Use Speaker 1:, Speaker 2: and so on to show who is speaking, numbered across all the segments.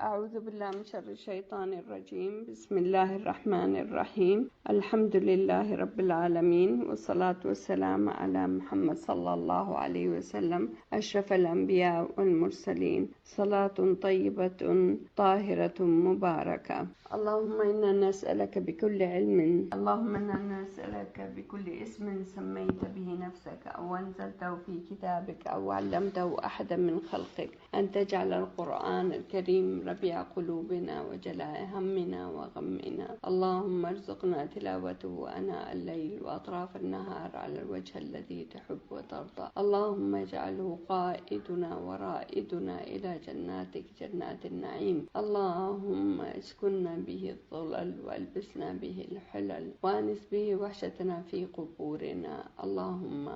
Speaker 1: أعوذ بالله من شر الشيطان الرجيم. بسم الله الرحمن الرحيم. الحمد لله رب العالمين، والصلاة والسلام على محمد صلى الله عليه وسلم أشرف الأنبياء والمرسلين. صلاة طيبة طاهرة مباركة. اللهم إنا نسألك بكل علم اللهم إنا نسألك بكل اسم سميت به نفسك أو أنزلته في كتابك أو علمته أحدا من خلقك أن تجعل القرآن الكريم ربيع قلوبنا وجلاء همنا وغمنا. اللهم ارزقنا تلاوته آناء الليل وأطراف النهار على الوجه الذي تحب وترضى. اللهم اجعله قائدنا ورائدنا إلى جناتك جنات النعيم. اللهم اسكننا به الظلل والبسنا به الحلل وانس به وحشتنا في قبورنا. اللهم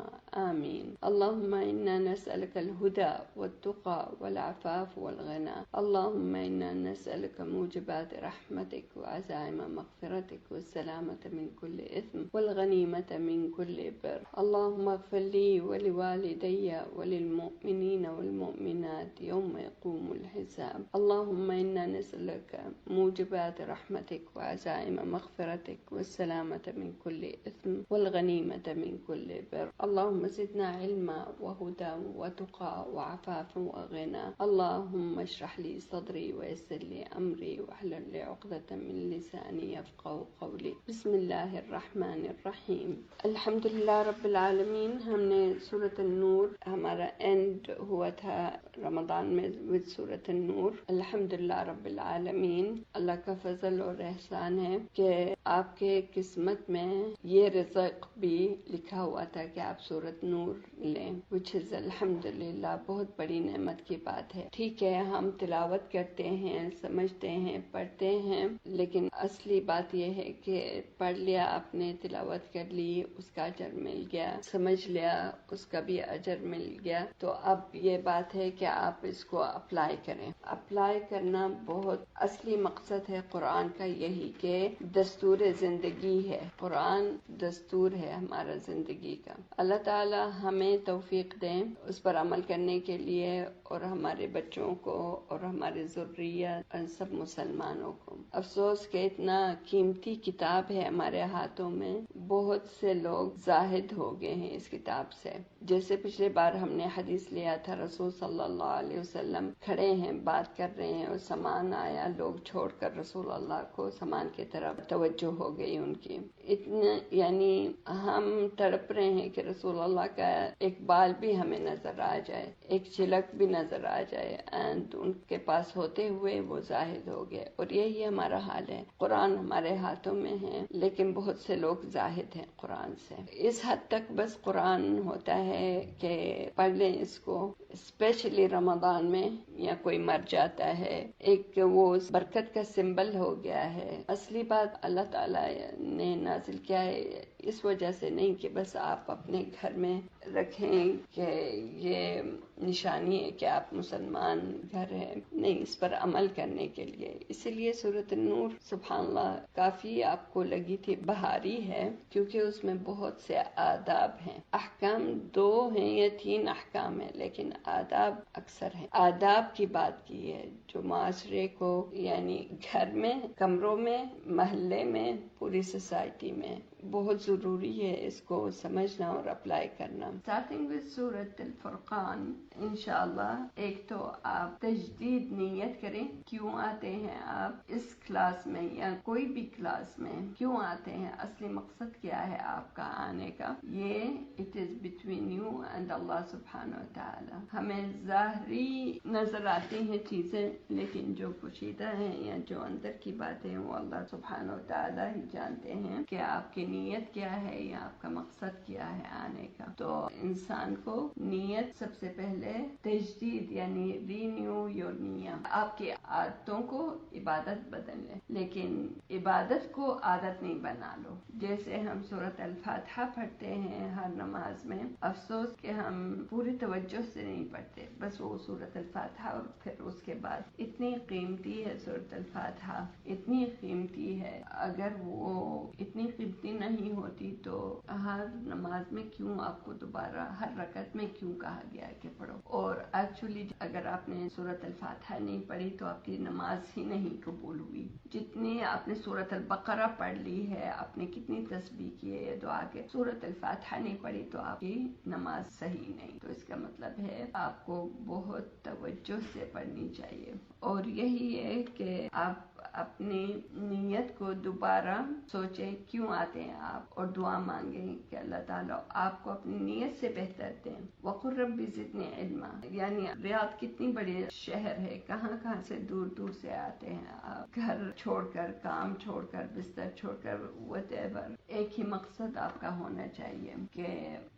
Speaker 1: آمين. اللهم إنا نسألك الهدى والتقى والعفاف والغنى. اللهم إنا نسألك موجبات رحمتك وعزائم مغفرتك والسلامة من كل إثم والغنيمة من كل بر. اللهم اغفر لي ولوالدي وللمؤمنين والمؤمنات يوم يقوم الحساب. اللهم إنا نسألك موجبات رحمتك وعزائم مغفرتك والسلامة من كل إثم والغنيمة من كل بر. اللهم زدنا علما وهدى وتقى وعفاف وغنى. اللهم اشرح لي صدري ويسر لي أمري واحلل عقدة من لساني يفقهوا قولي. بسم الله الرحمن الرحیم. الحمدللہ رب العالمین. ہم نے سورۃ النور، ہمارا اینڈ ہوا تھا رمضان میں وذ سورۃ النور. الحمدللہ رب العالمین. اللہ کا فضل اور احسان ہے کہ آپ کے قسمت میں یہ رزق بھی لکھا ہوا تھا کہ آپ سورۃ نور لیں، which is الحمدللہ بہت بڑی نعمت کی بات ہے. ٹھیک ہے، ہم تلاوت کرتے ہیں، سمجھتے ہیں، پڑھتے ہیں، لیکن اصلی بات یہ ہے کہ پڑھ لیا آپ نے، تلاوت کر لی، اس کا اجر مل گیا، سمجھ لیا، اس کا بھی اجر مل گیا. تو اب یہ بات ہے کہ آپ اس کو اپلائی کریں. اپلائی کرنا بہت اصلی مقصد ہے قرآن کا، یہی کہ دستور زندگی ہے. قرآن دستور ہے ہمارا زندگی کا. اللہ تعالی ہمیں توفیق دیں اس پر عمل کرنے کے لیے، اور ہمارے بچوں کو اور ہمارے ذریت سب مسلمانوں کو. افسوس کہ اتنا قیمتی کتاب ہے ہمارے ہاتھوں میں، بہت سے لوگ زاہد ہو گئے ہیں اس کتاب سے. جیسے پچھلے بار ہم نے حدیث لیا تھا، رسول صلی اللہ علیہ وسلم کھڑے ہیں، بات کر رہے ہیں، اور سامان آیا، لوگ چھوڑ کر رسول اللہ کو سامان کی طرف توجہ ہو گئی ان کی. اتنا یعنی ہم تڑپ رہے ہیں کہ رسول اللہ کا ایک بال بھی ہمیں نظر آ جائے، ایک چھلک بھی نظر آ جائے، and ان کے پاس ہوتے ہوئے وہ زاہد ہو گئے. اور یہی ہمارا حال ہے. قرآن ہمارے ہاتھوں میں ہے، لیکن بہت سے لوگ زاہد ہیں قرآن سے. اس حد تک بس قرآن ہوتا ہے کہ پڑھ لیں اس کو، اسپیشلی رمضان میں، یا کوئی مر جاتا ہے، ایک وہ برکت کا سمبل ہو گیا ہے. اصلی بات اللہ تعالیٰ نے نازل کیا ہے اس وجہ سے نہیں کہ بس آپ اپنے گھر میں رکھیں کہ یہ نشانی ہے کہ آپ مسلمان گھر ہے، نہیں، اس پر عمل کرنے کے لیے. اسی لیے سورۃ النور سبحان اللہ کافی آپ کو لگی تھی بہاری ہے، کیونکہ اس میں بہت سے آداب ہیں. احکام 2 ہیں یا 3 احکام ہیں، لیکن آداب اکثر ہیں. آداب کی بات کی ہے جو معاشرے کو، یعنی گھر میں، کمروں میں، محلے میں، پوری سوسائٹی میں بہت ضروری ہے اس کو سمجھنا اور اپلائی کرنا. اسٹارٹنگ وتھ سورۃ الفرقان انشاءاللہ. ایک تو آپ تجدید نیت کریں، کیوں آتے ہیں آپ اس کلاس میں یا کوئی بھی کلاس میں، کیوں آتے ہیں، اصلی مقصد کیا ہے آپ کا آنے کا. یہ it is between you and Allah سبحانہ و تعالی. ہمیں ظاہری نظر آتی ہیں چیزیں، لیکن جو پوشیدہ ہیں یا جو اندر کی باتیں وہ اللہ سبحانہ و تعالی ہی جانتے ہیں کہ آپ کی نیت کیا ہے یا آپ کا مقصد کیا ہے آنے کا. تو انسان کو نیت سب سے پہلے تجدید یعنی رینیو یور نیت. آپ کی عادتوں کو عبادت بدل لیں، لیکن عبادت کو عادت نہیں بنا لو. جیسے ہم سورۃ الفاتحہ پڑھتے ہیں ہر نماز میں، افسوس کہ ہم پوری توجہ سے نہیں پڑھتے، بس وہ سورۃ الفاتحہ اور پھر اس کے بعد. اتنی قیمتی ہے سورۃ الفاتحہ، اتنی قیمتی ہے. اگر وہ اتنی قیمتی نہیں ہوتی ہوتی تو ہر نماز میں کیوں آپ کو دوبارہ ہر رکعت میں کیوں کہا گیا کہ پڑھو. اور ایکچولی اگر آپ نے سورۃ الفاتحہ نہیں پڑھی تو آپ کی نماز ہی نہیں قبول ہوئی. جتنی آپ نے سورۃ البقرہ پڑھ لی ہے, آپ نے کتنی تسبیح کی ہے دعا کے, سورۃ الفاتحہ نہیں پڑھی تو آپ کی نماز صحیح نہیں. تو اس کا مطلب ہے آپ کو بہت توجہ سے پڑھنی چاہیے. اور یہی ہے کہ آپ اپنی نیت کو دوبارہ سوچیں کیوں آتے ہیں آپ, اور دعا مانگیں کہ اللہ تعالیٰ آپ کو اپنی نیت سے بہتر دیں. وَقُلْ رَبِّ زِدْنِی عِلْمًا, یعنی ریاض کتنی بڑی شہر ہے, کہاں کہاں سے دور دور سے آتے ہیں آپ, گھر چھوڑ کر, کام چھوڑ کر, بستر چھوڑ کر, whatever, ایک ہی مقصد آپ کا ہونا چاہیے کہ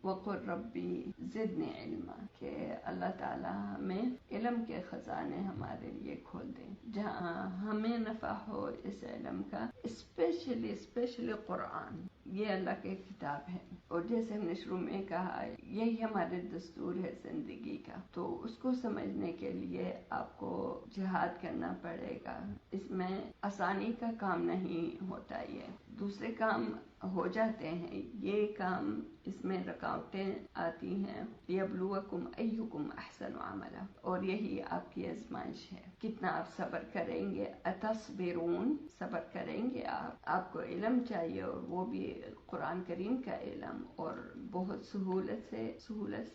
Speaker 1: وَقُلْ رَبِّ زِدْنِی عِلْمًا, کہ اللہ تعالیٰ ہمیں علم کے خزانے ہمارے لیے کھول دیں, جہاں ہمیں نفع ہو اس علم کا. اسپیشلی قرآن, یہ اللہ کی کتاب ہے, اور جیسے ہم نے شروع میں کہا یہی ہمارے دستور ہے زندگی کا. تو اس کو سمجھنے کے لیے آپ کو جہاد کرنا پڑے گا. اس میں آسانی کا کام نہیں ہوتا, یہ دوسرے کام ہو جاتے ہیں, یہ کام اس میں رکاوٹیں آتی ہیں. لِيَبْلُوَكُمْ أَيُّكُمْ أَحْسَنُ عَمَلًا, اور یہی آپ کی آزمائش ہے, کتنا آپ صبر کریں گے. اتصبرون, صبر کریں گے آپ کو علم چاہیے, اور وہ بھی قرآن کریم کا علم, اور بہت سہولت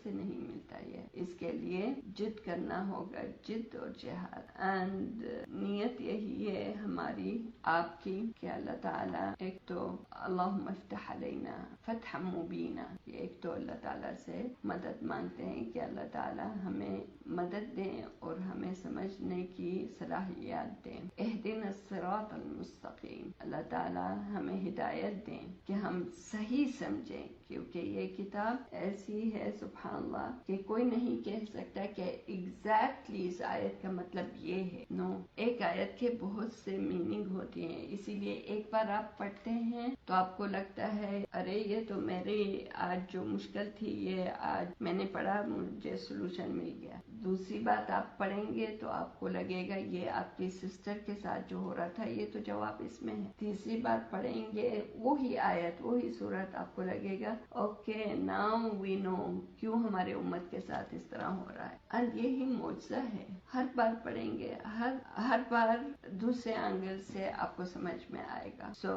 Speaker 1: سے نہیں ملتا ہے. اس کے لیے جد کرنا ہوگا, جد اور جہاد. اینڈ نیت یہی ہے ہماری آپ کی کہ اللہ تعالیٰ, ایک تو اللہم افتح علینا فتحا مبینا, ایک تو اللہ تعالیٰ سے مدد مانگتے ہیں کہ اللہ تعالیٰ ہمیں مدد دیں اور ہمیں سمجھنے کی صلاحیت دیں. اہدنا الصراط المستقیم, اللہ تعالیٰ ہمیں ہدایت دیں کہ ہم صحیح سمجھیں, کیونکہ یہ کتاب ایسی ہے سبحان اللہ کہ کوئی نہیں کہہ سکتا کہ ایگزیکٹلی اس آیت کا مطلب یہ ہے. نو, ایک آیت کے بہت سے میننگ ہوتے ہیں, اسی لیے ایک بار آپ پڑھتے ہیں تو آپ کو لگتا ہے ارے یہ تو میرے آج جو مشکل تھی یہ آج میں نے پڑھا, مجھے سولوشن مل گیا. دوسری بات آپ پڑھیں گے تو آپ کو لگے گا یہ آپ کی سسٹر کے ساتھ جو ہو رہا تھا یہ تو جواب اس میں ہے. تیسری بات پڑھیں گے وہی آیت وہی صورت, آپ کو لگے گا اوکے ناؤ وی نو کیوں ہمارے امت کے ساتھ اس طرح ہو رہا ہے. اور یہی معجزہ ہے, ہر بار پڑھیں گے ہر بار دوسرے اینگل سے آپ کو سمجھ میں آئے گا. سو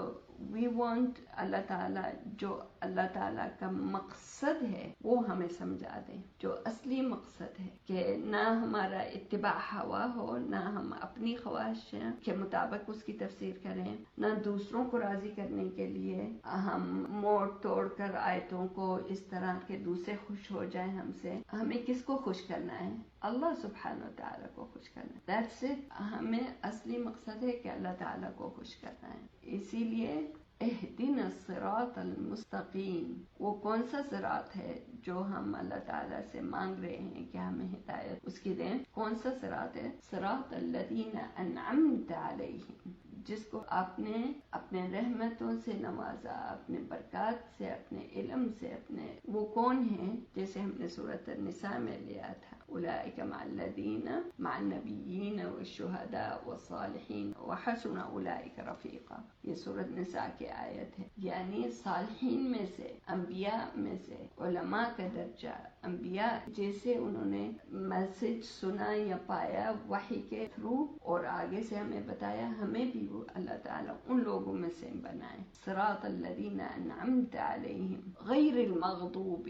Speaker 1: وی وانٹ اللہ تعالیٰ, جو اللہ تعالیٰ کا مقصد ہے وہ ہمیں سمجھا دیں, جو اصلی مقصد ہے, کہ نہ ہمارا اتباع ہوا ہو, نہ ہم اپنی خواہش کے مطابق اس کی تفسیر کریں, نہ دوسروں کو راضی کرنے کے لیے ہم موڑ توڑ کر آیتوں کو اس طرح کے دوسرے خوش ہو جائیں ہم سے. ہمیں کس کو خوش کرنا ہے؟ اللہ سبحانہ و تعالیٰ کو خوش کرنا. That's it. ہمیں اصلی مقصد ہے کہ اللہ تعالیٰ کو خوش کرنا ہے. اسی لیے اہدنا الصراط المستقیم, وہ کون سا صراط ہے جو ہم اللہ تعالیٰ سے مانگ رہے ہیں کہ ہمیں ہدایت اس کی دیں؟ کون سا صراط ہے؟ صراط الذین انعمت علیہم, جس کو آپ نے اپنے رحمتوں سے نوازا, اپنے برکات سے, اپنے علم سے, اپنے وہ کون ہیں جیسے ہم نے سورۃ النساء میں لیا تھا, اولئک مع الذین مع النبیین والشہداء والصالحین وحسن اولئک رفیقا. یہ سورۃ نساء کی آیت ہے, یعنی صالحین میں سے, انبیاء میں سے, علماء کا درجہ, انبیاء جیسے انہوں نے میسج سنا یا پایا وحی کے تھرو اور آگے سے ہمیں بتایا, ہمیں بھی وہ اللہ تعالیٰ ان لوگوں میں سے بنائے. صراط الذین انعمت علیہم غیر المغضوب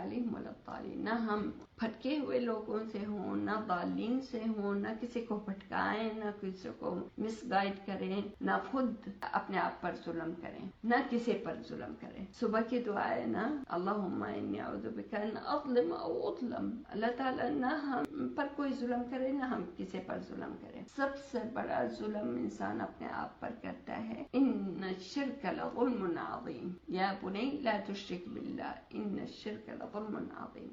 Speaker 1: علیہم ولا الضالین, نہ ہم پھٹکے ہوئے لوگوں سے ہوں, نہ ضالین سے ہوں, نہ کسی کو بھٹکائیں, نہ کسی کو مس گائیڈ کریں, نہ خود اپنے آپ پر ظلم کریں, نہ کسی پر ظلم کریں. صبح کی دعا ہے نا, اللہم انی اعوذ بک ان اظلم او اظلم, اللہ تعالیٰ نہ ہم پر کوئی ظلم کرے نہ ہم کسی پر ظلم کریں. سب سے بڑا ظلم انسان اپنے آپ پر کرتا ہے. ان الشرک لظلم عظیم, یا بنی لا تشرک باللہ ان الشرک لظلم عظیم,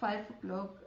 Speaker 1: 5 o'clock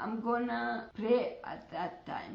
Speaker 1: I'm gonna pray at that time,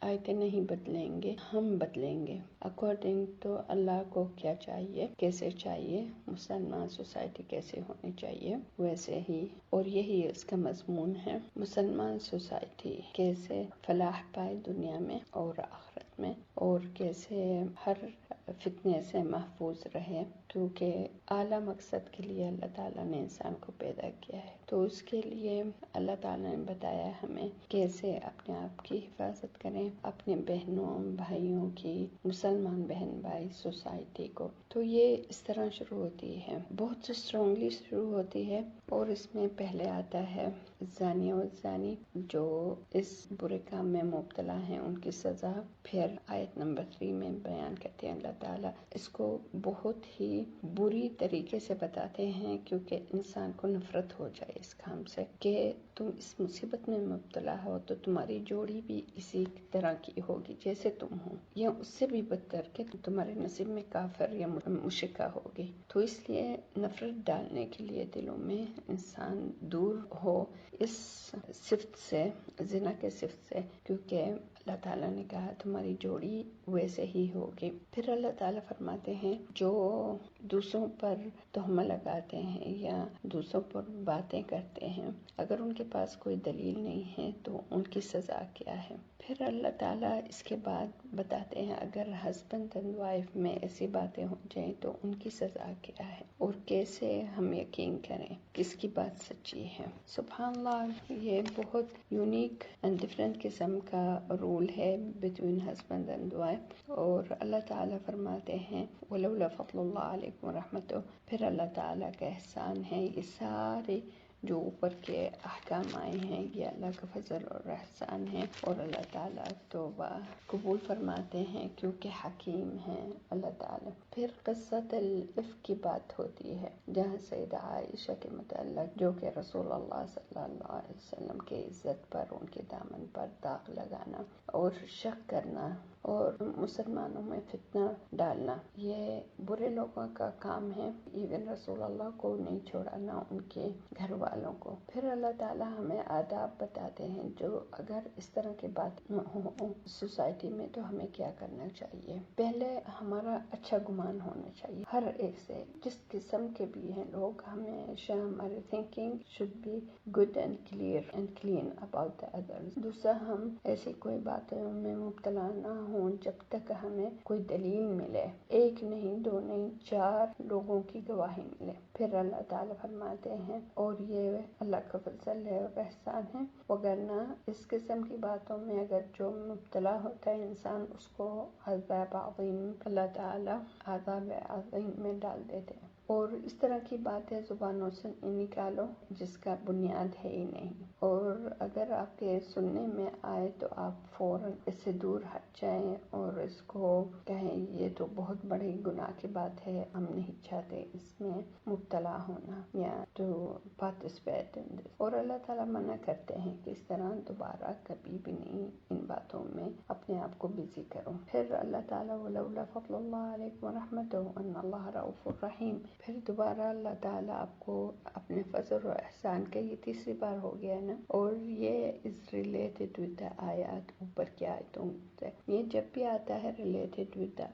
Speaker 1: آیتیں نہیں بدلیں گے، ہم بدلیں گے۔ اکارڈنگ تو اللہ کو کیا چاہیے، کیسے چاہیے، مسلمان سوسائٹی کیسے ہونی چاہیے ویسے ہی، اور یہی اس کا مضمون ہے، مسلمان سوسائٹی کیسے فلاح پائے دنیا میں اور آخرت میں، اور کیسے ہر فتنے سے محفوظ رہے، کیونکہ اعلیٰ مقصد کے لیے اللہ تعالیٰ نے انسان کو پیدا کیا ہے۔ تو اس کے لیے اللہ تعالیٰ نے بتایا ہمیں کیسے اپنے آپ کی حفاظت کریں، اپنے بہنوں بھائیوں کی، مسلمان بہن بھائی، سوسائٹی کو۔ تو یہ اس طرح شروع ہوتی ہے، بہت اسٹرانگلی شروع ہوتی ہے، اور اس میں پہلے آتا ہے زانی و زانی جو اس برے کام میں مبتلا ہیں ان کی سزا، پھر آیت نمبر 3 میں بیان کرتے ہیں اللہ تعالیٰ اس کو بہت ہی بری طریقے سے بتاتے ہیں، کیونکہ انسان کو نفرت ہو جائے اس کام سے کہ تم اس مصیبت میں مبتلا ہو تو تمہاری جوڑی بھی اسی طرح کی ہوگی جیسے تم ہو، یا اس سے بھی بدتر کہ تمہارے نصیب میں کافر یا مشرکہ ہوگی۔ تو اس لیے نفرت ڈالنے کے لیے دلوں میں انسان دور ہو اس صفت سے، زنا کے صفت سے، کیونکہ اللہ تعالیٰ نے کہا تمہاری جوڑی ویسے ہی ہوگی۔ پھر اللہ تعالیٰ فرماتے ہیں جو دوسروں پر تہمت لگاتے ہیں یا دوسروں پر باتیں کرتے ہیں، اگر ان کے پاس کوئی دلیل نہیں ہے تو ان کی سزا کیا ہے۔ پھر اللہ تعالیٰ اس کے بعد بتاتے ہیں اگر ہسبینڈ اینڈ وائف میں ایسی باتیں ہو جائیں تو ان کی سزا کیا ہے، اور کیسے ہم یقین کریں کس کی بات سچی ہے۔ سبحان اللہ، یہ بہت یونیک اینڈ ڈفرینٹ قسم کا رول ہے بٹوین ہسبینڈ اینڈ وائف، اور اللہ تعالیٰ فرماتے ہیں وَلَوْلَا فَضْلُ اللَّهِ عَلَيْكُمْ وَرَحْمَتُهُ۔ پھر اللہ تعالیٰ کا احسان ہے، یہ سارے جو اوپر کے احکام آئے ہیں یہ اللہ کا فضل اور احسان ہے، اور اللہ تعالیٰ توبہ قبول فرماتے ہیں کیونکہ حکیم ہیں اللہ تعالیٰ۔ پھر قصۃ العفق کی بات ہوتی ہے جہاں سیدہ عائشہ کے متعلق، جو کہ رسول اللہ صلی اللہ علیہ وسلم کے عزت پر، ان کے دامن پر داغ لگانا اور شک کرنا اور مسلمانوں میں فتنہ ڈالنا، یہ برے لوگوں کا کام ہے، ایون رسول اللہ کو نہیں چھوڑا نہ ان کے گھر والوں کو۔ پھر اللہ تعالیٰ ہمیں آداب بتاتے ہیں جو اگر اس طرح کی بات نہ ہو سوسائٹی میں تو ہمیں کیا کرنا چاہیے۔ پہلے ہمارا اچھا گمان ہونا چاہیے ہر ایک سے، جس قسم کے بھی ہیں لوگ، ہمیشہ ہمارے thinking should be good and clear and clean about the others. دوسرا، ہم ایسی کوئی باتوں میں مبتلا نہ ہوں جب تک ہمیں کوئی دلیل ملے، ایک نہیں، دو نہیں، 4 لوگوں کی گواہی ملے۔ پھر اللہ تعالیٰ فرماتے ہیں اور یہ اللہ کا فضل ہے اور احسان ہے، وگرنہ اس قسم کی باتوں میں اگر جو مبتلا ہوتا ہے انسان، اس کو عذاب عظیم، اللہ تعالیٰ عذاب عظیم میں ڈال دیتے ہیں۔ اور اس طرح کی باتیں زبانوں سے نکالو جس کا بنیاد ہے ہی نہیں، اور اگر آپ کے سننے میں آئے تو آپ فوراً اس سے دور ہٹ جائیں اور اس کو کہیں یہ تو بہت بڑی گناہ کی بات ہے، ہم نہیں چاہتے اس میں مبتلا ہونا یا ٹو پارٹیسپیٹ ان دس۔ اور اللہ تعالیٰ منع کرتے ہیں کہ اس طرح دوبارہ کبھی بھی نہیں ان باتوں میں اپنے آپ کو بزی کرو۔ پھر اللہ تعالیٰ وَلَوْلَا فَضْلُ اللَّهِ عَلَيْكُمْ وَرَحْمَتُهُ وَأَنَّ اللَّهَ رَءُوفٌ رَحِيمٌ۔ پھر دوبارہ اللہ تعالیٰ آپ کو اپنے فضل و احسان کا، یہ تیسری بار ہو گیا نا، اور یہ از ریلیٹڈ ود دا آیات، اوپر کی آیتوں سے۔ یہ جب بھی آتا ہے ریلیٹڈ ود دا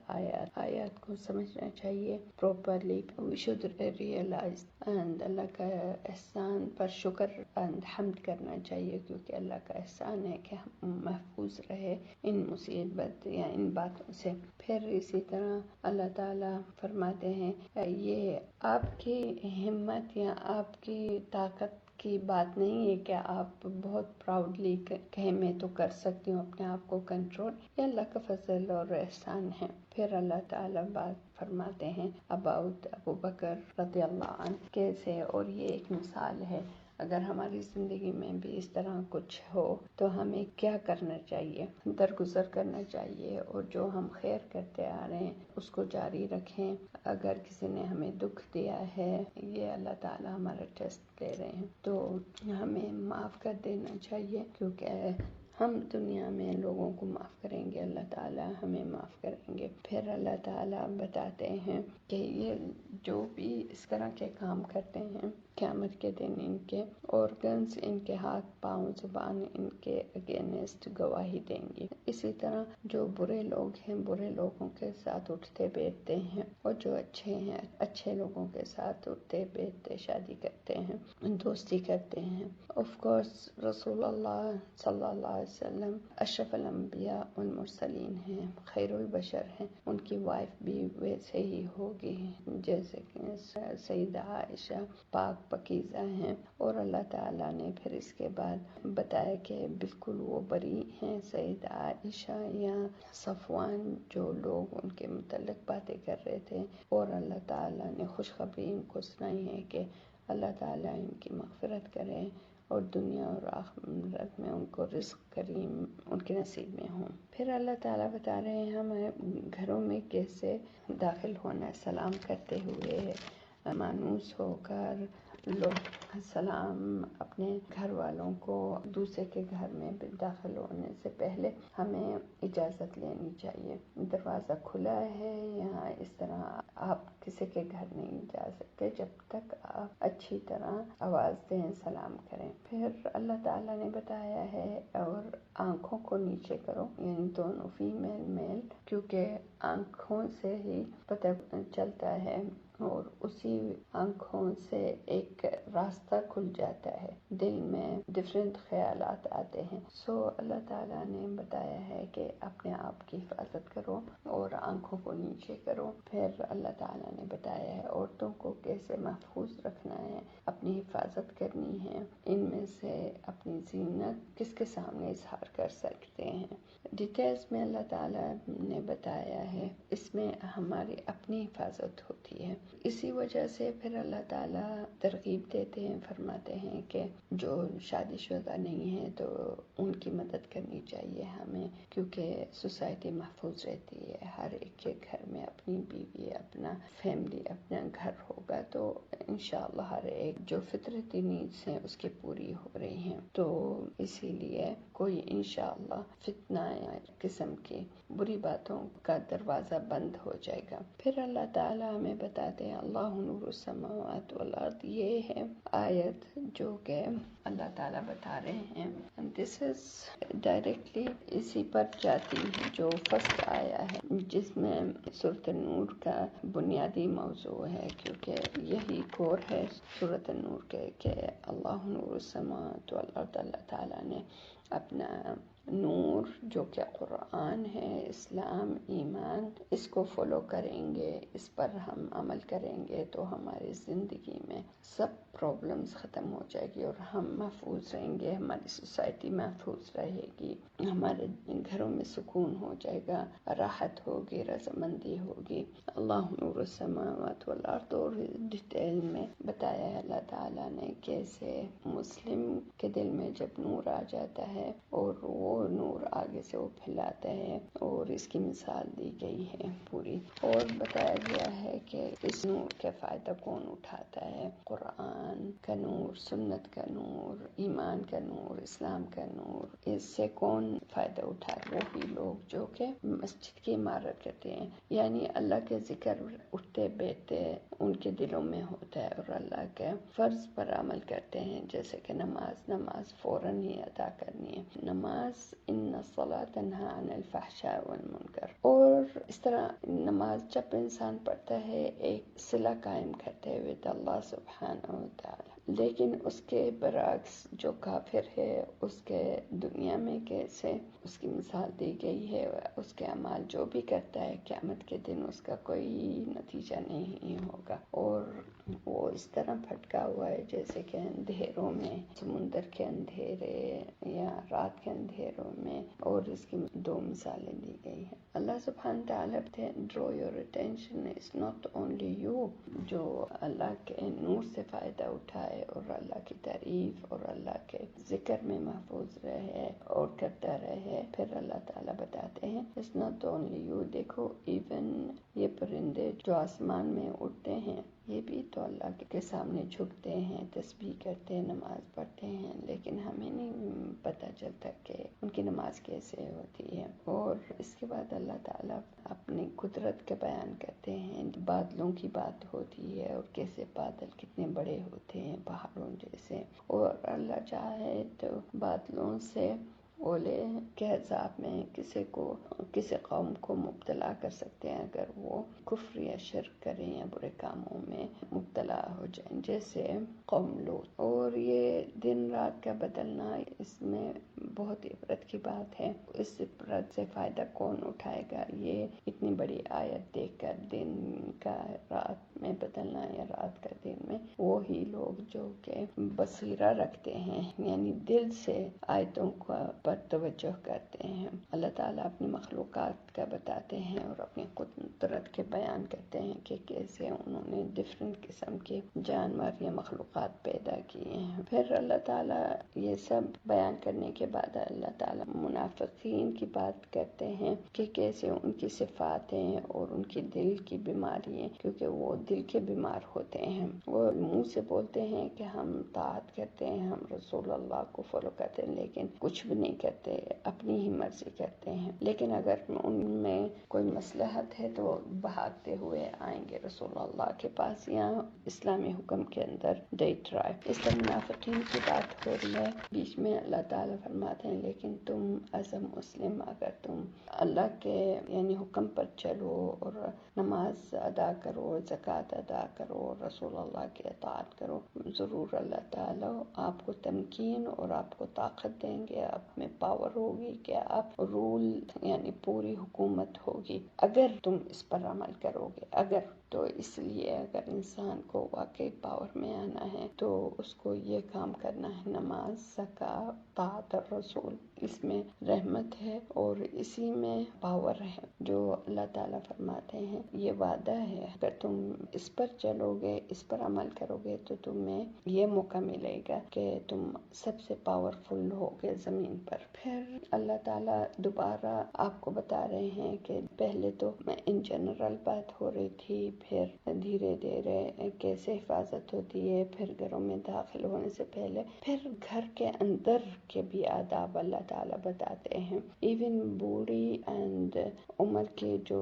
Speaker 1: آیات کو سمجھنا چاہیے properly, we should realise, and Allah کا احسان پر شکر اینڈ حمد کرنا چاہیے، کیونکہ اللہ کا احسان ہے کہ ہم محفوظ رہے ان مصیبت یا ان باتوں سے۔ پھر اسی طرح اللہ تعالیٰ فرماتے ہیں یہ آپ کی ہمت یا آپ کی طاقت کی بات نہیں ہے کہ آپ بہت پراؤڈلی کہیں میں تو کر سکتی ہوں اپنے آپ کو کنٹرول، یہ اللہ کا فضل اور احسان ہے۔ پھر اللہ تعالیٰ بات فرماتے ہیں اباؤٹ ابو بکر رضی اللہ عنہ کیسے، اور یہ ایک مثال ہے اگر ہماری زندگی میں بھی اس طرح کچھ ہو تو ہمیں کیا کرنا چاہیے، درگزر کرنا چاہیے، اور جو ہم خیر کرتے آ رہے ہیں اس کو جاری رکھیں۔ اگر کسی نے ہمیں دکھ دیا ہے، یہ اللہ تعالیٰ ہمارا ٹیسٹ لے رہے ہیں، تو ہمیں معاف کر دینا چاہیے، کیونکہ ہم دنیا میں لوگوں کو معاف کریں گے، اللہ تعالیٰ ہمیں معاف کریں گے۔ پھر اللہ تعالیٰ بتاتے ہیں کہ یہ جو بھی اس طرح کے کام کرتے ہیں قیامت کے دن ان کے آرگنز، ان کے ہاتھ پاؤں زبان ان کے اگینسٹ گواہی دیں گی۔ اسی طرح جو برے لوگ ہیں برے لوگوں کے ساتھ اٹھتے بیٹھتے ہیں، اور جو اچھے ہیں اچھے لوگوں کے ساتھ اٹھتے بیٹھتے شادی کرتے ہیں، دوستی کرتے ہیں۔ آف کورس رسول اللہ صلی اللہ علیہ وسلم اشرف الانبیاء والمرسلین ہیں، خیر البشر ہیں، ان کی وائف بھی ویسے ہی ہوگی جیسے کہ سیدہ عائشہ پاک پاکیزہ ہیں۔ اور اللہ تعالیٰ نے پھر اس کے بعد بتایا کہ بالکل وہ بری ہیں سیدہ عائشہ یا صفوان جو لوگ ان کے متعلق باتیں کر رہے تھے، اور اللہ تعالیٰ نے خوشخبری ان کو سنائی ہے کہ اللہ تعالیٰ ان کی مغفرت کرے اور دنیا اور آخرت میں ان کو رزق کریم ان کے نصیب میں ہوں۔ پھر اللہ تعالیٰ بتا رہے ہیں ہمیں گھروں میں کیسے داخل ہونا ہے، سلام کرتے ہوئے مانوس ہو کر لوگ سلام اپنے گھر والوں کو دوسرے کے گھر میں داخل ہونے سے پہلے ہمیں اجازت لینی چاہیے۔ دروازہ کھلا ہے یا اس طرح آپ کسی کے گھر نہیں جا سکتے جب تک آپ اچھی طرح آواز دیں، سلام کریں۔ پھر اللہ تعالیٰ نے بتایا ہے اور آنکھوں کو نیچے کرو، یعنی دونوں فیمیل میل، کیونکہ آنکھوں سے ہی پتہ چلتا ہے اور اسی آنکھوں سے ایک راستہ کھل جاتا ہے، دل میں ڈفرینٹ خیالات آتے ہیں۔ سو اللہ تعالیٰ نے بتایا ہے کہ اپنے آپ کی حفاظت کرو اور آنکھوں کو نیچے کرو۔ پھر اللہ تعالیٰ نے بتایا ہے عورتوں کو کیسے محفوظ رکھنا ہے، اپنی حفاظت کرنی ہے، ان میں سے اپنی زینت کس کے سامنے اظہار کر سکتے ہیں۔ ڈیٹیلز میں اللہ تعالیٰ نے بتایا ہے، اس میں ہماری اپنی حفاظت ہوتی ہے۔ اسی وجہ سے پھر اللہ تعالیٰ ترغیب دیتے ہیں، فرماتے ہیں کہ جو شادی شدہ نہیں ہیں تو ان کی مدد کرنی چاہیے ہمیں، کیونکہ سوسائٹی محفوظ رہتی ہے۔ ہر ایک کے گھر میں اپنی بیوی، اپنا فیملی، اپنا گھر ہوگا تو انشاءاللہ ہر ایک جو فطرتی نیڈز ہیں اس کی پوری ہو رہی ہیں، تو اسی لیے کوئی انشاءاللہ فتنہ یا قسم کی بری باتوں کا دروازہ بند ہو جائے گا۔ پھر اللہ تعالیٰ ہمیں بتاتے ہیں اللہ نور السماوات والارض، یہ ہے آیت جو کہ اللہ تعالیٰ بتا رہے ہیں، دس از ڈائریکٹلی اسی پر جاتی ہے جو فرسٹ آیا ہے، جس میں سورۃ النور کا بنیادی موضوع ہے، کیونکہ یہی کور ہے سورۃ النور کے کہ اللہ نور السماوات والارض، اللہ تعالیٰ نے اپنا نور جو کہ قرآن ہے، اسلام، ایمان، اس کو فالو کریں گے، اس پر ہم عمل کریں گے تو ہماری زندگی میں سب پرابلمز ختم ہو جائے گی اور ہم محفوظ رہیں گے، ہماری سوسائٹی محفوظ رہے گی، ہمارے گھروں میں سکون ہو جائے گا، راحت ہوگی، رضامندی ہوگی۔ اللہ نور السماوات والارض، اور ڈیٹیل میں بتایا ہے اللہ تعالیٰ نے کیسے مسلم کے دل میں جب نور آ جاتا ہے اور وہ نور آگے سے وہ پھیلاتا ہے، اور اس کی مثال دی گئی ہے پوری، اور بتایا گیا ہے کہ اس نور کا فائدہ کون اٹھاتا ہے، قرآن کا نور، سنت کا نور، ایمان کا نور، اسلام کا نور، اس سے کون فائدہ اٹھاتا ہے؟ وہی لوگ جو کہ مسجد کی عمارت کرتے ہیں، یعنی اللہ کے ذکر اٹھتے بیٹھتے ان کے دلوں میں ہوتا ہے اور اللہ کے فرض پر عمل کرتے ہیں، جیسے کہ نماز فوراً ہی ادا کرنی ہے، نماز ان الصلاۃ تنہی عن الفحشاء والمنکر، اور اس طرح نماز جب انسان پڑھتا ہے ایک صلہ قائم کرتے ہوئے اللہ سبحانہ و تعالی، لیکن اس کے برعکس جو کافر ہے اس کے دنیا میں کیسے اس کی مثال دی گئی ہے، اس کے اعمال جو بھی کرتا ہے قیامت کے دن اس کا کوئی نتیجہ نہیں ہوگا، اور وہ اس طرح پھٹکا ہوا ہے جیسے کہ اندھیروں میں، سمندر کے اندھیرے یا رات کے اندھیروں میں، اور اس کی دو مثالیں دی گئی ہیں۔ اللہ سبحانہ تعالیٰ draw your attention is not only you، جو اللہ کے نور سے فائدہ اٹھائے اور اللہ کی تعریف اور اللہ کے ذکر میں محفوظ رہے اور کرتا رہے، پھر اللہ تعالیٰ بتاتے ہیں it's not only you، دیکھو ایون یہ پرندے جو آسمان میں اڑتے ہیں یہ بھی تو اللہ کے سامنے جھکتے ہیں، تسبیح کرتے ہیں، نماز پڑھتے ہیں، لیکن ہمیں نہیں پتہ چلتا کہ ان کی نماز کیسے ہوتی ہے۔ اور اس کے بعد اللہ تعالیٰ اپنی قدرت کا بیان کرتے ہیں، بادلوں کی بات ہوتی ہے اور کیسے بادل کتنے بڑے ہوتے ہیں پہاڑوں جیسے، اور اللہ چاہے تو بادلوں سے اولے کے عذاب میں کسی قوم کو مبتلا کر سکتے ہیں اگر وہ کفر یا شرک کریں یا برے کاموں میں مبتلا ہو جائیں، جیسے قوم لوط۔ اور یہ دن رات کا بدلنا، اس میں بہت عبرت کی بات ہے۔ اس عبرت سے فائدہ کون اٹھائے گا؟ یہ اتنی بڑی آیت دیکھ کر دن کا رات میں بدلنا یا رات کا دن میں، وہی لوگ جو کہ بصیرہ رکھتے ہیں، یعنی دل سے آیتوں پر توجہ کرتے ہیں، اللہ تعالیٰ اپنی مخلوقات کا بتاتے ہیں اور اپنی قدرت کے بیان کرتے ہیں کہ کیسے انہوں نے ڈفرینٹ قسم کے جانور یا مخلوقات پیدا کیے ہیں۔ پھر اللہ تعالیٰ یہ سب بیان کرنے کے بعد اللہ تعالیٰ منافقین کی بات کرتے ہیں کہ کیسے ان کی صفات ہیں اور ان کی دل کی بیماری ہیں، کیونکہ وہ دل کے بیمار ہوتے ہیں۔ وہ منہ سے بولتے ہیں کہ ہم طاعت کرتے ہیں، ہم رسول اللہ کو فالو کرتے ہیں، لیکن کچھ بھی نہیں کرتے، اپنی ہی مرضی کرتے ہیں۔ لیکن اگر ان میں کوئی مصلحت ہے تو بھاگتے ہوئے آئیں گے رسول اللہ کے پاس یا اسلامی حکم کے اندر they try۔ اس طرح منافقین کی بات ہو رہی ہے، بیچ میں اللہ تعالیٰ فرماتے ہیں لیکن تم ایز اے مسلم اگر تم اللہ کے یعنی حکم پر چلو اور نماز ادا کرو، زکوٰۃ ادا کرو، رسول اللہ کی اطاعت کرو، ضرور اللہ تعالیٰ آپ کو تمکین اور آپ کو طاقت دیں گے، آپ میں پاور ہوگی کہ آپ رول یعنی پوری حکومت ہوگی اگر تم اس پر عمل کرو گے۔ اگر تو اس لیے اگر انسان کو واقعی پاور میں آنا ہے تو اس کو یہ کام کرنا ہے، نماز، زکوٰۃ، طاعت الرسول، اس میں رحمت ہے اور اسی میں پاور ہے۔ جو اللہ تعالیٰ فرماتے ہیں یہ وعدہ ہے، اگر تم اس پر چلو گے، اس پر عمل کرو گے تو تمہیں یہ موقع ملے گا کہ تم سب سے پاورفل ہوگے زمین پر۔ پھر اللہ تعالیٰ دوبارہ آپ کو بتا رہے ہیں کہ پہلے تو ان جنرل بات ہو رہی تھی، پھر دھیرے دھیرے کیسے حفاظت ہوتی ہے، پھر گھروں میں داخل ہونے سے پہلے، پھر گھر کے اندر کے بھی آداب اللہ تعالیٰ بتاتے ہیں۔ ایون بوڑھی اینڈ عمر کے جو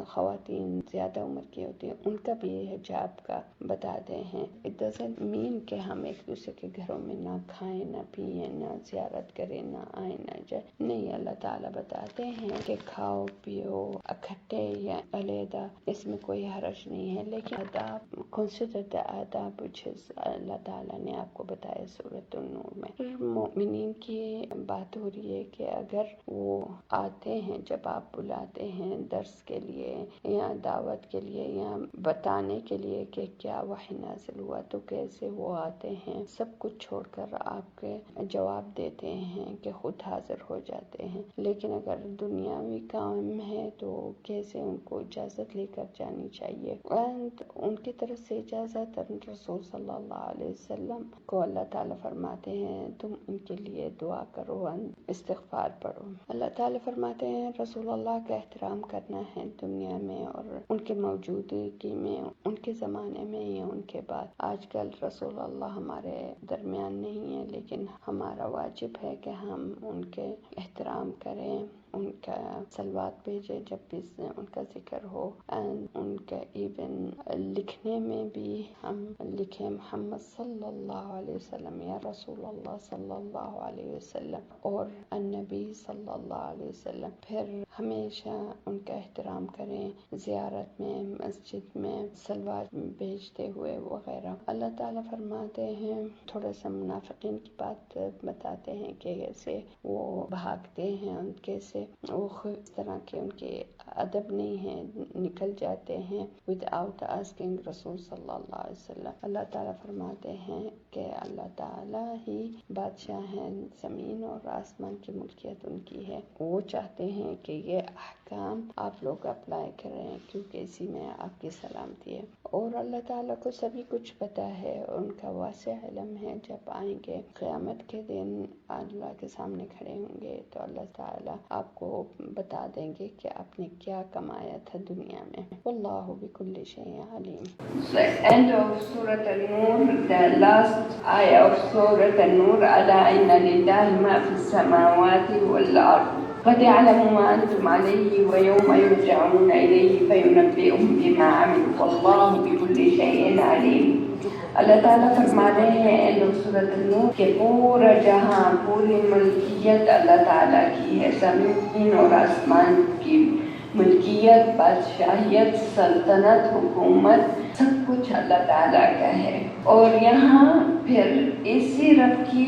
Speaker 1: خواتین زیادہ عمر کی ہوتی ہیں ان کا بھی حجاب کا بتاتے ہیں۔ اٹ ڈزنٹ مین کہ ہم ایک دوسرے کے گھروں میں نہ کھائیں، نہ پیئیں، نہ زیارت کریں، نہ آئیں، نہ جائیں، نہیں، اللہ تعالیٰ بتاتے ہیں کہ کھاؤ پیو اکٹھے یا علیحدہ، اس میں کوئی حرج نہیں ہے، لیکن آداب کنسیڈر دا آداب which is اللہ تعالیٰ نے آپ کو بتایا سورۃ النور میں۔ پھر مومنین کی بات ہو رہی ہے کہ اگر وہ آتے ہیں، جب آپ بلاتے ہیں درس کے لیے یا دعوت کے لیے یا بتانے کے لیے کہ کیا وحی نازل ہوا، تو کیسے وہ آتے ہیں، سب کچھ چھوڑ کر آپ کے جواب دیتے ہیں کہ خود حاضر ہو جاتے ہیں۔ لیکن اگر دنیاوی کام ہے تو کیسے ان کو اجازت لے کر جانی چاہیے، اور ان کی طرف سے اجازت رسول صلی اللہ علیہ وسلم کو اللہ تعالیٰ فرماتے ہیں تم ان کے لیے دعا کرو، استغفار پڑھو۔ اللہ تعالیٰ فرماتے ہیں رسول اللہ کا احترام کرنا ہے دنیا میں اور ان کے موجودگی میں، ان کے زمانے میں یا ان کے بعد۔ آج کل رسول اللہ ہمارے درمیان نہیں ہے، لیکن ہمارا واجب ہے کہ ہم ان کے احترام کریں، ان کا صلوات بھیجے جب بھی ان کا ذکر ہو، ان کا ایون لکھنے میں بھی ہم لکھیں محمد صلی اللہ علیہ وسلم یا رسول اللہ صلی اللہ علیہ وسلم اور النبی صلی اللہ علیہ وسلم۔ پھر ہمیشہ ان کا احترام کریں، زیارت میں، مسجد میں صلوات بھیجتے ہوئے وغیرہ۔ اللہ تعالیٰ فرماتے ہیں، تھوڑا سا منافقین کی بات بتاتے ہیں کہ کیسے وہ بھاگتے ہیں، کیسے وہ اس طرح کے ان کے ادب نہیں ہے، نکل جاتے ہیں وداؤٹ آسکنگ رسول صلی اللہ علیہ وسلم۔ اللہ تعالیٰ فرماتے ہیں کہ اللہ تعالیٰ ہی بادشاہ ہیں، زمین اور آسمان کی ملکیت ان کی ہے۔ وہ چاہتے ہیں کہ یہ احکام آپ لوگ اپلائی کریں کیونکہ اسی میں آپ کی سلامتی ہے، اور اللہ تعالیٰ کو سبھی کچھ پتہ ہے، ان کا واسع علم ہے۔ جب آئیں گے قیامت کے دن اللہ کے سامنے کھڑے ہوں گے تو اللہ تعالیٰ آپ کو بتا دیں گے کہ آپ نے کیا کمایا تھا دنیا میں۔ واللہ بکل شیء علیم۔ The end of Surah An-Nur, the last ayah of Surah An-Nur, أَلَا إِنَّ لِلَّهِ مَا فِي السَّمَاوَاتِ وَالْأَرْضِ قَدْ يَعْلَمُ مَا أَنْتُمْ عَلَيْهِ وَيَوْمَ يُرْجَعُونَ إِلَيْهِ فَيُنَبِّئُهُم بِمَا عَمِلُوا وَاللَّهُ بِكُلِّ شَيْءٍ عَلِيمٌ۔ اللہ تعالیٰ فرما رہے ہیں اے لوگ سورۃ النور کہ پورا جہاں، پوری ملکیت اللہ تعالیٰ کی ہے، زمین اور آسمان کی ملکیت، بادشاہیت، سلطنت، حکومت، سب کچھ اللہ تعالیٰ کا ہے۔ اور یہاں پھر اسی رب کی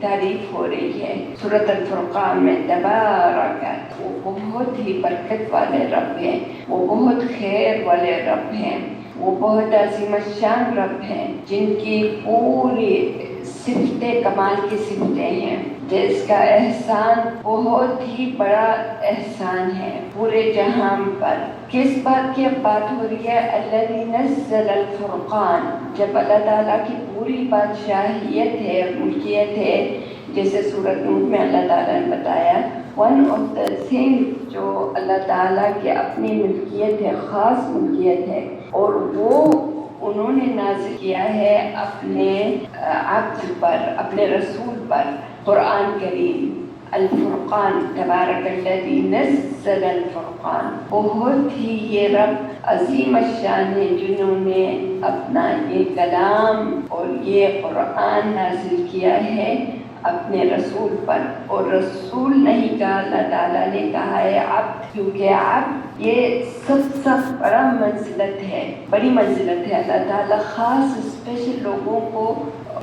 Speaker 1: تعریف ہو رہی ہے سورۃ الفرقان میں، تبارک، وہ بہت ہی برکت والے رب ہیں، وہ بہت خیر والے رب ہیں، وہ بہت عظیم الشان رب ہیں، جن کی پوری صفتیں کمال کی صفتیں ہیں، جس کا احسان بہت ہی بڑا احسان ہے پورے جہاں پر۔ کس بات کی اب بات ہو رہی ہے؟ الذی نزل الفرقان، جب اللہ تعالیٰ کی پوری بادشاہیت ہے، ملکیت ہے، جیسے سورۃ نور میں اللہ تعالیٰ نے بتایا، ون آف دا تھنگ جو اللہ تعالیٰ کی اپنی ملکیت ہے، خاص ملکیت ہے، اور وہ انہوں نے نازل کیا ہے اپنے عبد پر، اپنے رسول پر، قرآن کریم، الفرقان، تبارک الذی نزل الفرقان۔ بہت ہی یہ رب عظیم الشان ہے جنہوں نے اپنا یہ کلام اور یہ قرآن نازل کیا ہے اپنے رسول پر، اور رسول نہیں کہا اللہ تعالیٰ نے، کہا ہے عبد، کیونکہ عبد یہ سب بڑا منزلت ہے، بڑی منزلت ہے۔ اللہ تعالیٰ خاص اسپیشل لوگوں کو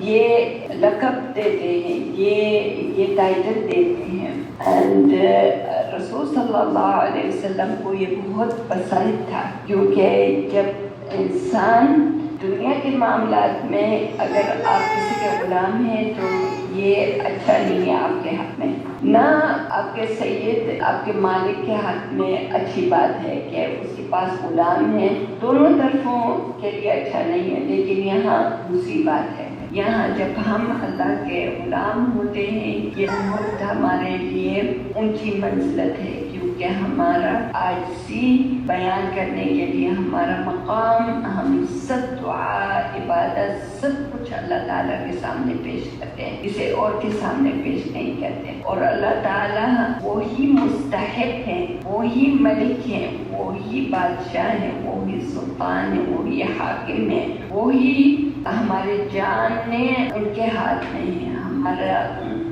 Speaker 1: یہ لقب دیتے ہیں، یہ ٹائٹل دیتے ہیں، اینڈ رسول صلی اللہ علیہ وسلم کو یہ بہت پسند تھا، کیونکہ جب انسان دنیا کے معاملات میں اگر آپ کسی کے غلام ہیں تو یہ اچھا نہیں ہے آپ کے حق میں، نہ آپ کے سید، آپ کے مالک کے حق میں اچھی بات ہے کہ اس کے پاس غلام ہے، دونوں طرفوں کے لیے اچھا نہیں ہے۔ لیکن یہاں دوسری بات ہے، یہاں جب ہم اللہ کے غلام ہوتے ہیں، یہ بہت ہمارے لیے اونچی منزلت ہے، کیونکہ ہمارا عاجزی بیان کرنے کے لیے ہمارا مقام، ہم سب دعا، عبادت، سب کچھ اللہ تعالیٰ کے سامنے پیش کرتے ہیں، اسے اور کے سامنے پیش نہیں کرتے، اور اللہ تعالیٰ وہی مستحق ہیں، وہی ملک ہیں، وہی بادشاہ ہیں، وہی سلطان ہیں، وہی حاکم ہیں، وہی ہمارے جان نے ان کے ہاتھ میں ہے، ہمارا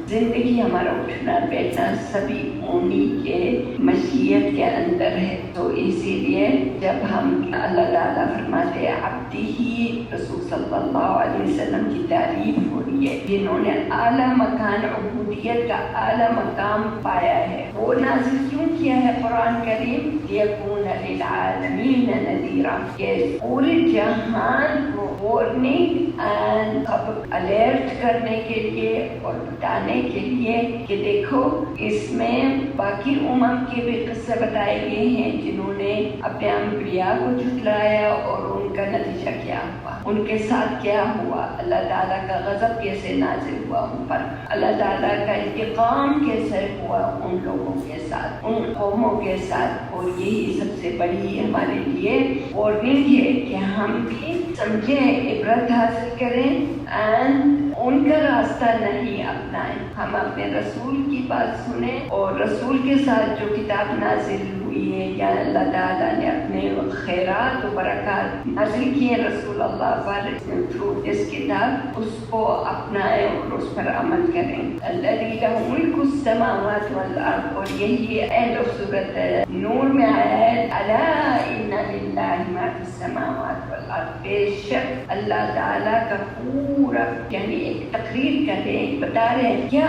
Speaker 1: زندگی، ہمارا اٹھنا بیٹھنا سبھی انہی کے مشیت کے اندر ہے۔ تو اسی لیے جب ہم اللہ تعالیٰ فرماتے ہیں عبدی ہی، رسول صلی اللہ علیہ وسلم کی تعریف ہو رہی ہے جنہوں نے اعلیٰ مکان عبودیت کا اعلیٰ مقام پایا ہے۔ وہ نازل کیوں کیا ہے قرآن کریم؟ لیکون للعالمین نذیرا، کہ پورے جہان کو وارننگ اینڈ الرٹ کرنے کے لیے اور بتانے کے لیے کہ دیکھو اس میں باقی امم کے بھی قصے بتائے گئے ہیں جنہوں نے اپنے انبیاء کو جھٹلایا اور ان کا نتیجہ کیا ہوا، ان کے ساتھ کیا ہوا، اللہ تعالیٰ کا غضب کیسے نازل ہوا ان پر، اللہ تعالیٰ کا انتقام کیسے ہوا ان لوگوں کے ساتھ، ان قوموں کے ساتھ۔ اور یہی سب سے بڑی ہمارے لیے وارننگ ہے کہ ہم بھی سمجھیں، عبرت حاصل کریں اینڈ ان کا راستہ نہیں اپنائیں، ہم اپنے رسول کی بات سنیں، اور رسول کے ساتھ جو کتاب نازل ہوئی ہے یا اللہ تعالیٰ نے اپنے خیرات و برکات نازل کیے رسول اللہ پر تھرو اس کتاب، اس کو اپنائیں اور اس پر عمل کریں۔ الذی لہ ملک السماوات والارض، اور یہی اینڈ آف سورۃ نور میں آیا ہے، الا ان للہ ما فی السماوات والارض، بے شک اللہ تعالیٰ کا پورا، یعنی ایک تقریر کر رہے ہیں، بتا رہے ہیں کیا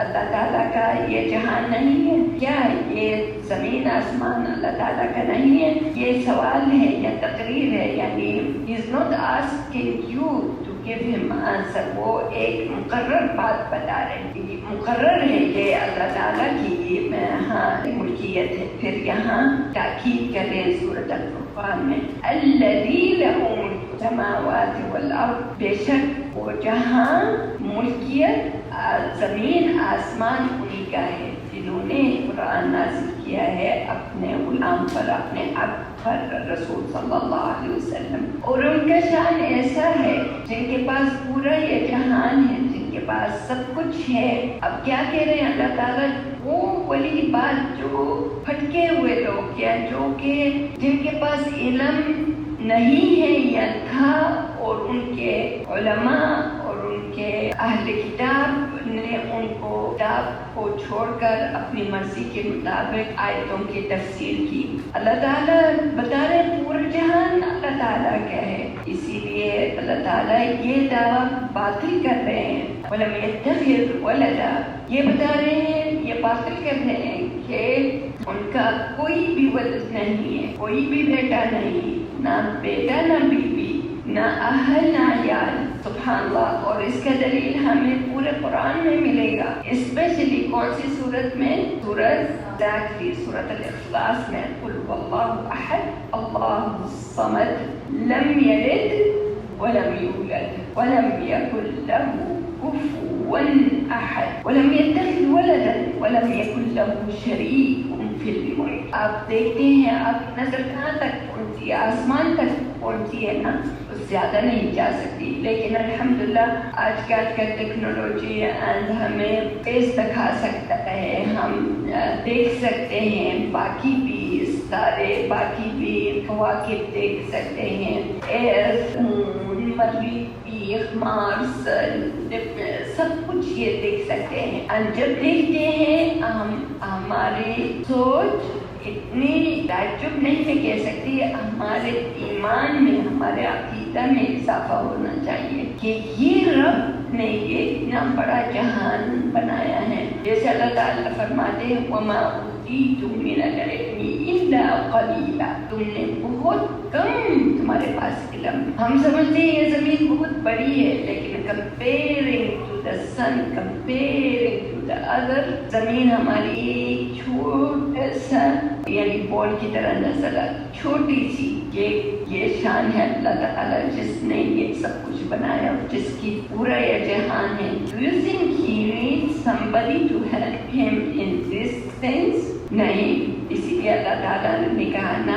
Speaker 1: اللہ تعالیٰ کا یہ جہان نہیں ہے، کیا یہ زمین آسمان اللہ تعالیٰ کا نہیں ہے؟ یہ سوال ہے یا تقریر ہے، یعنی he is not asking you to give him answer. وہ ایک مقرر بات بتا رہے ہیں، مقرر ہے کہ اللہ تعالیٰ کی ہاں ملکیت ہے. پھر یہاں تاکید کر رہے ہیں سورۃ الفرقان میں، الذی لہ ملک السماوات والارض، بے شک وہ جہاں ملکیت زمین آسمان انہی کا ہے، جنہوں نے قرآن نازل کیا ہے اپنے غلام پر، اپنے عبد پر، رسول صلی اللہ علیہ وسلم. اور ان کا شان ایسا ہے جن کے پاس پورا یہ جہان ہے، جن کے پاس سب کچھ ہے. اب کیا کہہ رہے ہیں اللہ تعالیٰ؟ وہ والی بات جو پھٹکے ہوئے لوگ یا جو کہ جن کے پاس علم نہیں ہے یا تھا، اور ان کے علماء اور ان کے اہل کتاب نے ان کو کتاب کو چھوڑ کر اپنی مرضی کے مطابق آیتوں کی تفسیر کی. اللہ تعالیٰ بتا رہے پورا جہان اللہ تعالیٰ کا ہے، اسی لیے اللہ تعالیٰ یہ دعویٰ باطل کر رہے ہیں. وَلَمْ يَتَّخِذْ وَلَدًا، یہ بتا رہے ہیں، یہ باطل کر رہے ہیں کہ ان کا کوئی بھی ولد نہیں ہے، کوئی بھی بیٹا نہیں، نہ بیٹا نہ بیوی، نہ اہل نہ عیال. سبحان اللہ. اور اس کا دلیل ہمیں پورے قرآن میں ملے گا، اسپیشلی کون سی صورت میں؟ سورۃ الاخلاص میں. قل واللہ احد اللہ الصمد لم یلد ولم یولد ولم یکن له كفوا احد ولم يتخذ ولدا ولم يكن له شريك في الملك. آپ دیکھتے ہیں آپ نظر کہاں تک پہنچتی ہے؟ آسمان تک پہنچتی ہے نا، اس زیادہ نہیں جا سکتی. لیکن الحمدللہ آج کل کا ٹیکنالوجی ہمیں پیش دکھا سکتا ہے، ہم دیکھ سکتے ہیں باقی بھی ستارے، باقی بھی کواکب دیکھ سکتے ہیں، مریخ، مارس، سب کچھ یہ دیکھ سکتے ہیں. جب دیکھتے ہیں ہماری سوچ اتنی تعجب نہیں میں کہہ سکتی، ہمارے ایمان میں، ہمارے عقیدہ میں اضافہ ہونا چاہیے کہ یہ رب نے یہ اتنا بڑا جہان بنایا ہے. جیسے اللہ تعالیٰ فرماتے ہیں وَمَا أُوتِيتُم مِّنَ الْعِلْمِ إِلَّا قَلِيلًا، تم نے بہت کم تمہارے پاس علم. ہم سمجھتے ہیں یہ زمین بہت بڑی ہے، لیکن comparing to the sun, comparing to the other, زمین ہماری ایک چھوٹا سا یعنی بال کی طرح نظر آتی، چھوٹی سی. یہ شان ہے اللہ تعالیٰ جس نے یہ سب کچھ بنایا، جس کی پورا یہ جہان ہے. Do you think he needs somebody to help him in these things؟ نہیں. اسی لیے اللہ تعالیٰ نے کہا نہ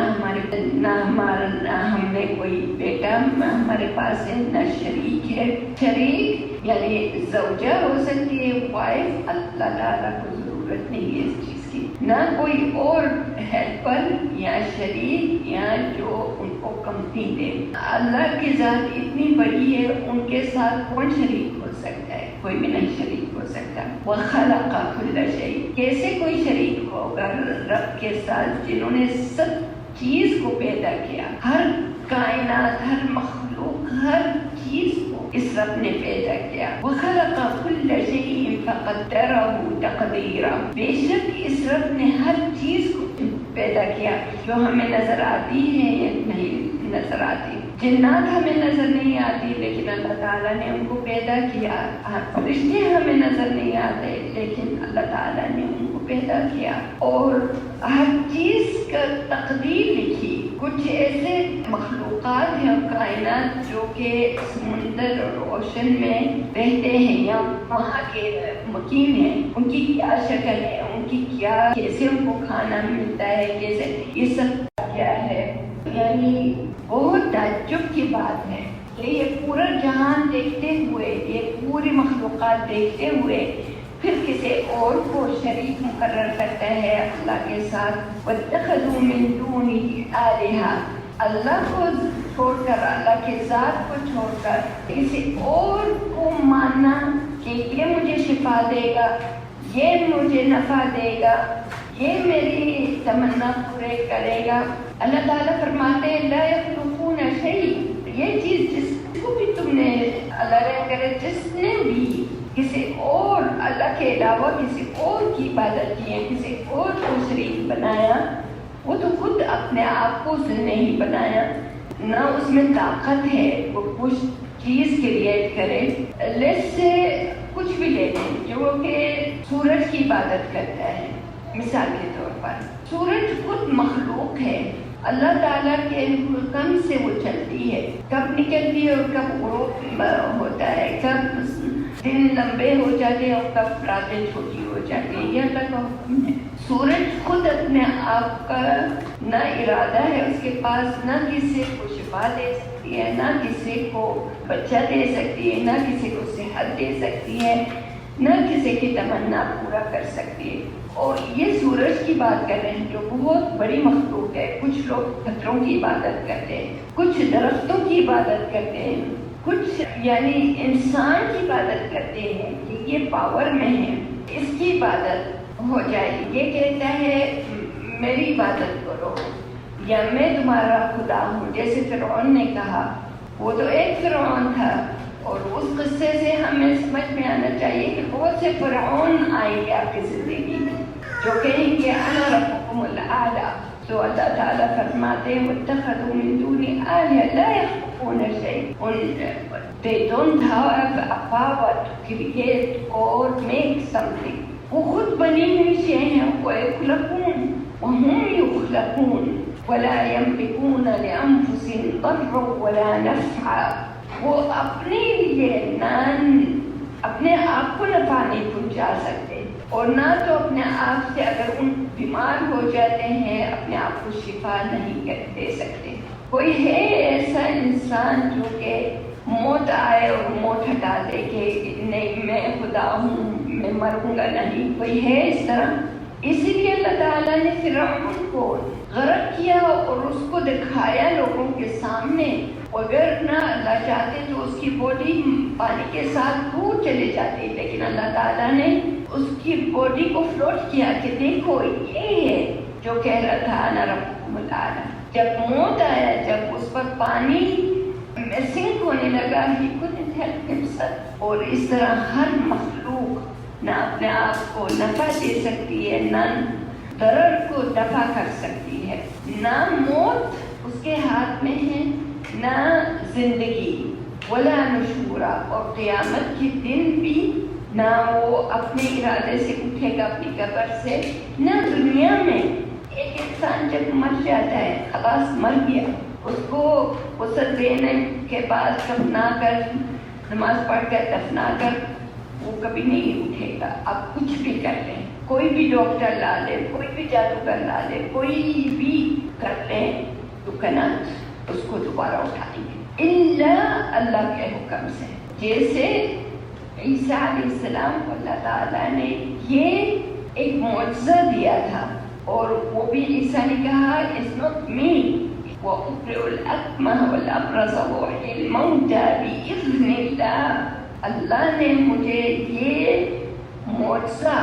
Speaker 1: ہم نے کوئی بیٹا ہمارے پاس ہے، نہ شریک ہے. شریک یعنی زوجہ ہو سکتی ہے، وائف. اللہ تعالیٰ کو ضرورت نہیں ہے اس چیز کی، نہ کوئی اور ہیلپر یا شریک یا جو ان کو کمپنی دے. اللہ کی ذات اتنی بڑی ہے، ان کے ساتھ کون شریک ہو سکتا ہے؟ کوئی بھی نہیں شریک ہو سکتا. وَخَلَقَ كُلَّ شَيْءٍ، کیسے کوئی شریک ہوگا رب کے ساتھ جنہوں نے سب چیز کو پیدا کیا، ہر کائنات، ہر مخلوق، ہر چیز کو اس رب نے پیدا کیا. وَخَلَقَ كُلَّ شَيْءٍ فَقَدَّرَهُ تَقْدِيرًا، بے شک اس رب نے ہر چیز کو پیدا کیا جو ہمیں نظر آتی ہے یا نہیں نظر آتی. جنات ہمیں نظر نہیں آتی لیکن اللہ تعالیٰ نے ان کو پیدا کیا. فرشتے ہمیں نظر نہیں آتے لیکن اللہ تعالیٰ نے ان کو پیدا کیا، اور ہر چیز کا تقدیر لکھی. کچھ ایسے مخلوقات ہیں اور کائنات جو کہ سمندر اور اوشن میں رہتے ہیں یا وہاں کے مقیم ہیں، ان کی کیا شکل ہے، ان کی کیا، کیسے ان کو کھانا ملتا ہے، کیسے یہ سب کیا ہے. یعنی بہت تعجب کی بات ہے کہ یہ پورا جہان دیکھتے ہوئے، یہ پوری مخلوقات دیکھتے ہوئے پھر کسی اور کو شریک مقرر کرتا ہے اللہ کے ساتھ. وَاتَّخَذُوا مِن دُونِهِ آلِهَةً، اللہ کو چھوڑ کر، اللہ کے ذات کو چھوڑ کر کسی اور کو ماننا کہ یہ مجھے شفا دے گا، یہ مجھے نفع دے گا، یہ میری تمنا پورے کرے گا. اللہ تعالیٰ فرماتے ہیں لا یخلقون شیء، یہ چیز جس کو بھی تم نے اللہ رحم کرے، جس نے بھی کسی اور اللہ کے علاوہ کسی اور کی عبادت کی ہے، کسی اور کو شریک بنایا، وہ تو خود اپنے آپ کو اس نے نہیں بنایا، نہ اس میں طاقت ہے وہ کچھ چیز کریٹ کرے. لیٹس سے کچھ بھی لے لیں جو کہ سورج کی عبادت کرتا ہے. مثال کے طور پر سورج خود مخلوق ہے، اللہ تعالیٰ کے حکم سے وہ چلتی ہے. کب نکلتی ہے اور کب غروب ہوتا ہے، کب دن لمبے ہو جاتے ہیں اور کب راتیں چھوٹی ہو جاتی ہیں، یہ اللہ کا حکم ہے. سورج خود اپنے آپ کا نہ ارادہ ہے اس کے پاس، نہ کسی کو شفا دے سکتی ہے، نہ کسی کو بچہ دے سکتی ہے، نہ کسی کو صحت دے سکتی ہے، نہ کسی کی تمنا پورا کر سکتی ہے. اور یہ سورج کی بات کر رہے ہیں جو بہت بڑی مخلوق ہے. کچھ لوگ پتھروں کی عبادت کرتے ہیں، کچھ درختوں کی عبادت کرتے ہیں، کچھ یعنی انسان کی عبادت کرتے ہیں کہ یہ پاور میں ہے، اس کی عبادت ہو جائے. یہ کہتا ہے میری عبادت کرو یا میں تمہارا خدا ہوں. جیسے فرعون نے کہا، وہ تو ایک فرعون تھا، اور اس قصے سے ہمیں سمجھ میں آنا چاہیے کہ بہت سے فرعون آئیں گے آپ کی زندگی میں جو کہیں گے انا ربکم الاعلی. تو اللہ تعالیٰ فرماتے ہیں واتخذوا من دونی آلہۃ لا یخلقون شیئا. They don't have a power to create or make something. وہ خود بنی ہوئی شے ہیں، وہ یخلقون وہم یخلقون ولا یملکون لانفسہم ضرا ولا نفعا. وہ اپنے لیے اپنے آپ کو نفع نہیں پہنچا سکتے، اور نہ تو اپنے آپ سے اگر ان بیمار ہو جاتے ہیں اپنے آپ کو شفا نہیں دے سکتے. کوئی ہے ایسا انسان جو کہ موت آئے اور موت ہٹا دے کہ نہیں میں خدا ہوں میں مروں گا؟ نہیں، کوئی ہے اس طرح. اسی لیے اللہ تعالیٰ نے فرعون کو غرق کیا اور اس کو دکھایا لوگوں کے سامنے. اگر نہ اللہ چاہتے تو اس کی باڈی پانی کے ساتھ دور چلے جاتی، لیکن اللہ تعالیٰ نے اس کی باڈی کو فلوٹ کیا کہ دیکھو یہ ہے جو کہہ رہا تھا انا ربکم الاعلی. جب موت آیا، جب اس پر پانی سنک ہونے لگا، ہی couldn't help himself. اور اس طرح ہر مخلوق نہ اپنے آپ کو نفع دے سکتی ہے، نہ ضرر کو دفع کر سکتی ہے. نہ موت اس کے ہاتھ میں ہے، نہ زندگی، ولا نشورا. اور قیامت کے دن بھی نہ وہ اپنے ارادے سے اٹھے گا اپنی قبر سے، نہ دنیا میں. ایک انسان جب مر جاتا ہے خلاص مر گیا، اس کو غسل دینے کے بعد دفنا کر نماز پڑھ کر دفنا کر وہ کبھی نہیں اٹھے گا. اب کچھ بھی کر لیں، کوئی بھی ڈاکٹر لا لے، کوئی بھی جادوگر لا لے، کوئی بھی کر لیں، تو کنات اس کو دوبارہ اٹھائیں گے الا اللہ کے حکم سے. جیسے عیسیٰ علیہ السلام کو اللہ تعالیٰ نے یہ ایک معجزہ دیا تھا، اور وہ بھی عیسیٰ نے کہا it's not me وَأُبْرِئُ الْأَكْمَحَ وَالْأَبْرَصَ وَأُحْيِي الْمَوْتَى بِإِذْنِ اللَّهِ. اللہ نے مجھے یہ معجزہ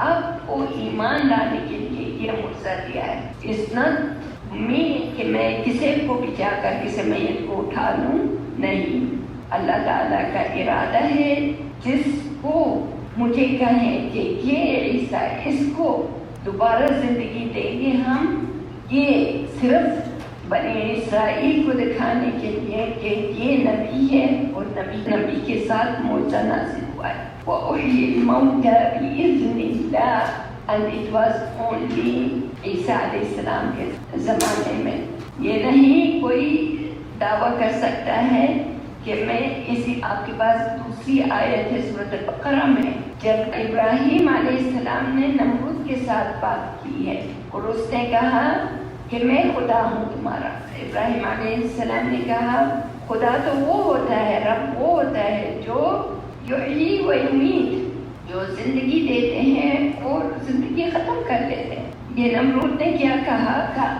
Speaker 1: آپ کو ایمان لانے کے لیے یہ معجزہ دیا ہے. it's not me کہ میں کسی کو بھی جا کر کسی میت کو اٹھا لوں، نہیں. اللہ تعالیٰ کا ارادہ ہے جس کو مجھے کہیں کہ یہ عیسیٰ اس کو دوبارہ زندگی دیں گے ہم، یہ صرف بنی اسرائیل کو دکھانے کے لیے کہ یہ نبی ہے اور نبی کے ساتھ معجزہ نازل ہوا ہے. وَأُحْيِي الْمَوْتَى بِإِذْنِ اللَّهِ. And it was only عیسیٰ علیہ السلام کے زمانے میں. یہ نہیں کوئی دعویٰ کر سکتا ہے کہ میں اسی. آپ کے پاس دوسری آیت ہے سورۃ البقرہ میں، جب ابراہیم علیہ السلام نے نمرود کے ساتھ بات کی ہے اور اس نے کہا کہ میں خدا ہوں تمہارا. ابراہیم علیہ السلام نے کہا خدا تو وہ ہوتا ہے، رب وہ ہوتا ہے جو یحیی و یمیت، جو زندگی دیتے ہیں اور زندگی ختم کر دیتے ہیں. یہ نمرود نے کیا کہا؟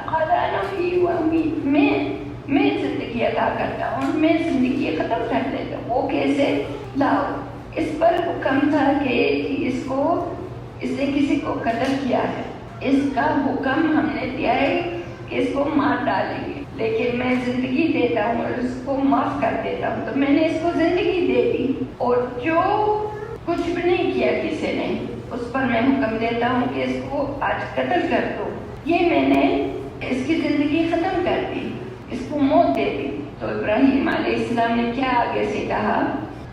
Speaker 1: قال انا احیی و امیت، میں زندگی عطا کرتا ہوں، میں زندگی ختم کر دیتا ہوں. وہ کیسے؟ لاؤ. اس پر حکم تھا کہ اس نے کسی کو قتل کیا ہے، اس کا حکم ہم نے دیا ہے کہ اس کو مار ڈالیں گے، لیکن میں زندگی دیتا ہوں اور اس کو معاف کر دیتا ہوں. تو میں نے اس کو زندگی دے دی، اور جو کچھ بھی نہیں کیا کسی نے اس پر میں حکم دیتا ہوں کہ اس کو آج قتل کر دو. یہ میں نے اس کی زندگی ختم کر دی، اس کو موت دے دی. تو ابراہیم علیہ السلام نے کیا آگے سے کہا؟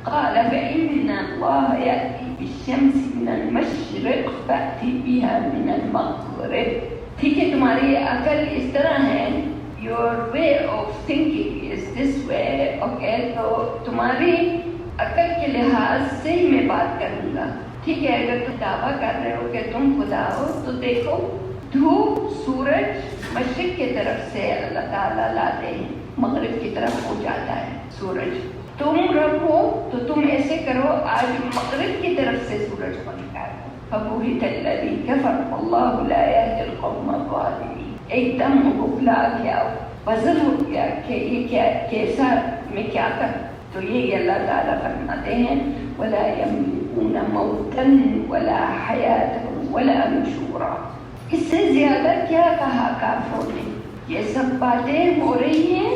Speaker 1: قال فإن الله يأتي بالشمس من المشرق فأتي بها من المغرب. ٹھیک ہے، تمہاری عقل اس طرح ہے، your way of thinking is this way. Okay, تو تمہاری عقل کے لحاظ سے ہی میں بات کروں گا. ٹھیک ہے، اگر تم دعویٰ کر رہے ہو کہ تم خدا ہو تو دیکھو دھوپ سورج مشرق کی طرف سے اللہ تعالیٰ لاتے ہیں، مغرب کی طرف ہو جاتا ہے سورج. تم رب ہو تو تم ایسے کرو، آج مغرب کی طرف سے سورج کو نکالو. فبہت الذی کفر واللہ لا یہدی القوم الظالمین. ایک دم بھلا گیا، پزل ہو گیا کہ یہ کیا، کیسا میں کیا کروں. تو یہ اللہ تعالیٰ فرماتے ہیں ولا یملکون موتا ولا حیاتا ولا نشورا. اس سے زیادہ کیا کہا کافروں نے؟ یہ سب باتیں ہو رہی ہیں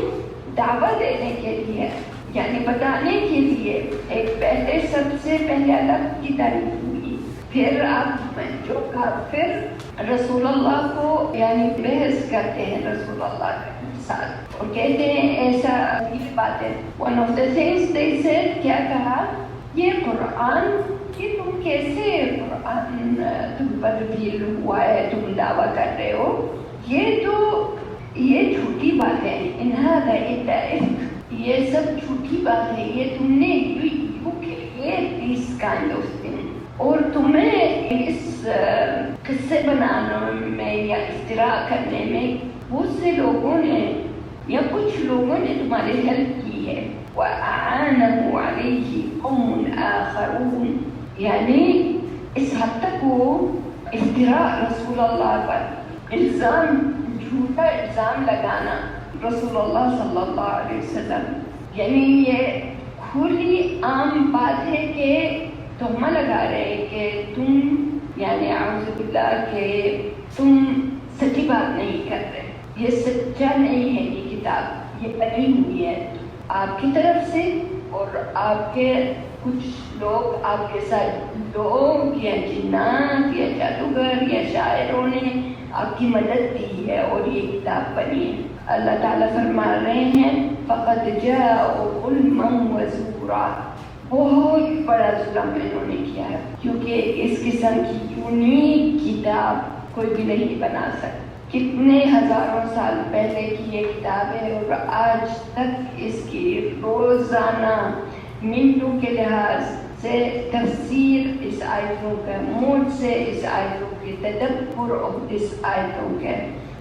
Speaker 1: دعویٰ دینے کے لیے، یعنی بتانے کے لیے. ایک پہلے سب سے پہلے اللہ کی تعریف ہوئی، پھر آپ جو کافر رسول اللہ کو یعنی بحث کرتے ہیں رسول اللہ کے ساتھ اور کہتے ہیں ایسا یہ بات ہے. One of the things they said, کیا کہا؟ یہ قرآن، یہ تم کیسے قرآن تم پر ریویل ہوا ہے، تم دعویٰ کر رہے ہو، یہ جھوٹی بات ہے. ان ھذا الا افک، یہ سب جھوٹی بات ہے، یہ تم نے you create this kind of thing. اور تمہیں اس قصے بنانے میں یا افتراء کرنے میں بہت سے لوگوں نے یا کچھ لوگوں نے تمہاری ہیلپ کی ہے. وَأَعَانَهُ عَلَيْهِ قَوْمٌ آخَرُونَ، یعنی اس حد تک وہ افتراء رسول اللہ پر، الزام، جھوٹا الزام لگانا رسول اللہ صلی اللہ علیہ وسلم. یعنی یہ کھلی عام بات ہے کہ تہمہ لگا رہے کہ تم یعنی اعوذ باللہ کہ تم سچی بات نہیں کر رہے، یہ سچا نہیں ہے، یہ کتاب یہ بنی ہوئی ہے آپ کی طرف سے اور آپ کے کچھ لوگ، آپ کے ساتھ لوگ یا جنات یا جادوگر یا شاعروں نے آپ کی مدد دی ہے اور یہ کتاب بنی ہے. اللہ تعالیٰ فرما رہے ہیں فقد جاءوا ظلما وزورا، بہت بڑا ظلم انہوں نے کیا ہے، کیونکہ اس قسم کی یونیک کتاب کوئی بھی نہیں بنا سکتا. کتنے ہزاروں سال پہلے کی یہ کتاب ہے اور آج تک اس کی روزانہ منٹوں کے لحاظ سے تفسیر اس آیتوں کا، موڈ سے اس آیتوں کے تدبر اور اس آیتوں کے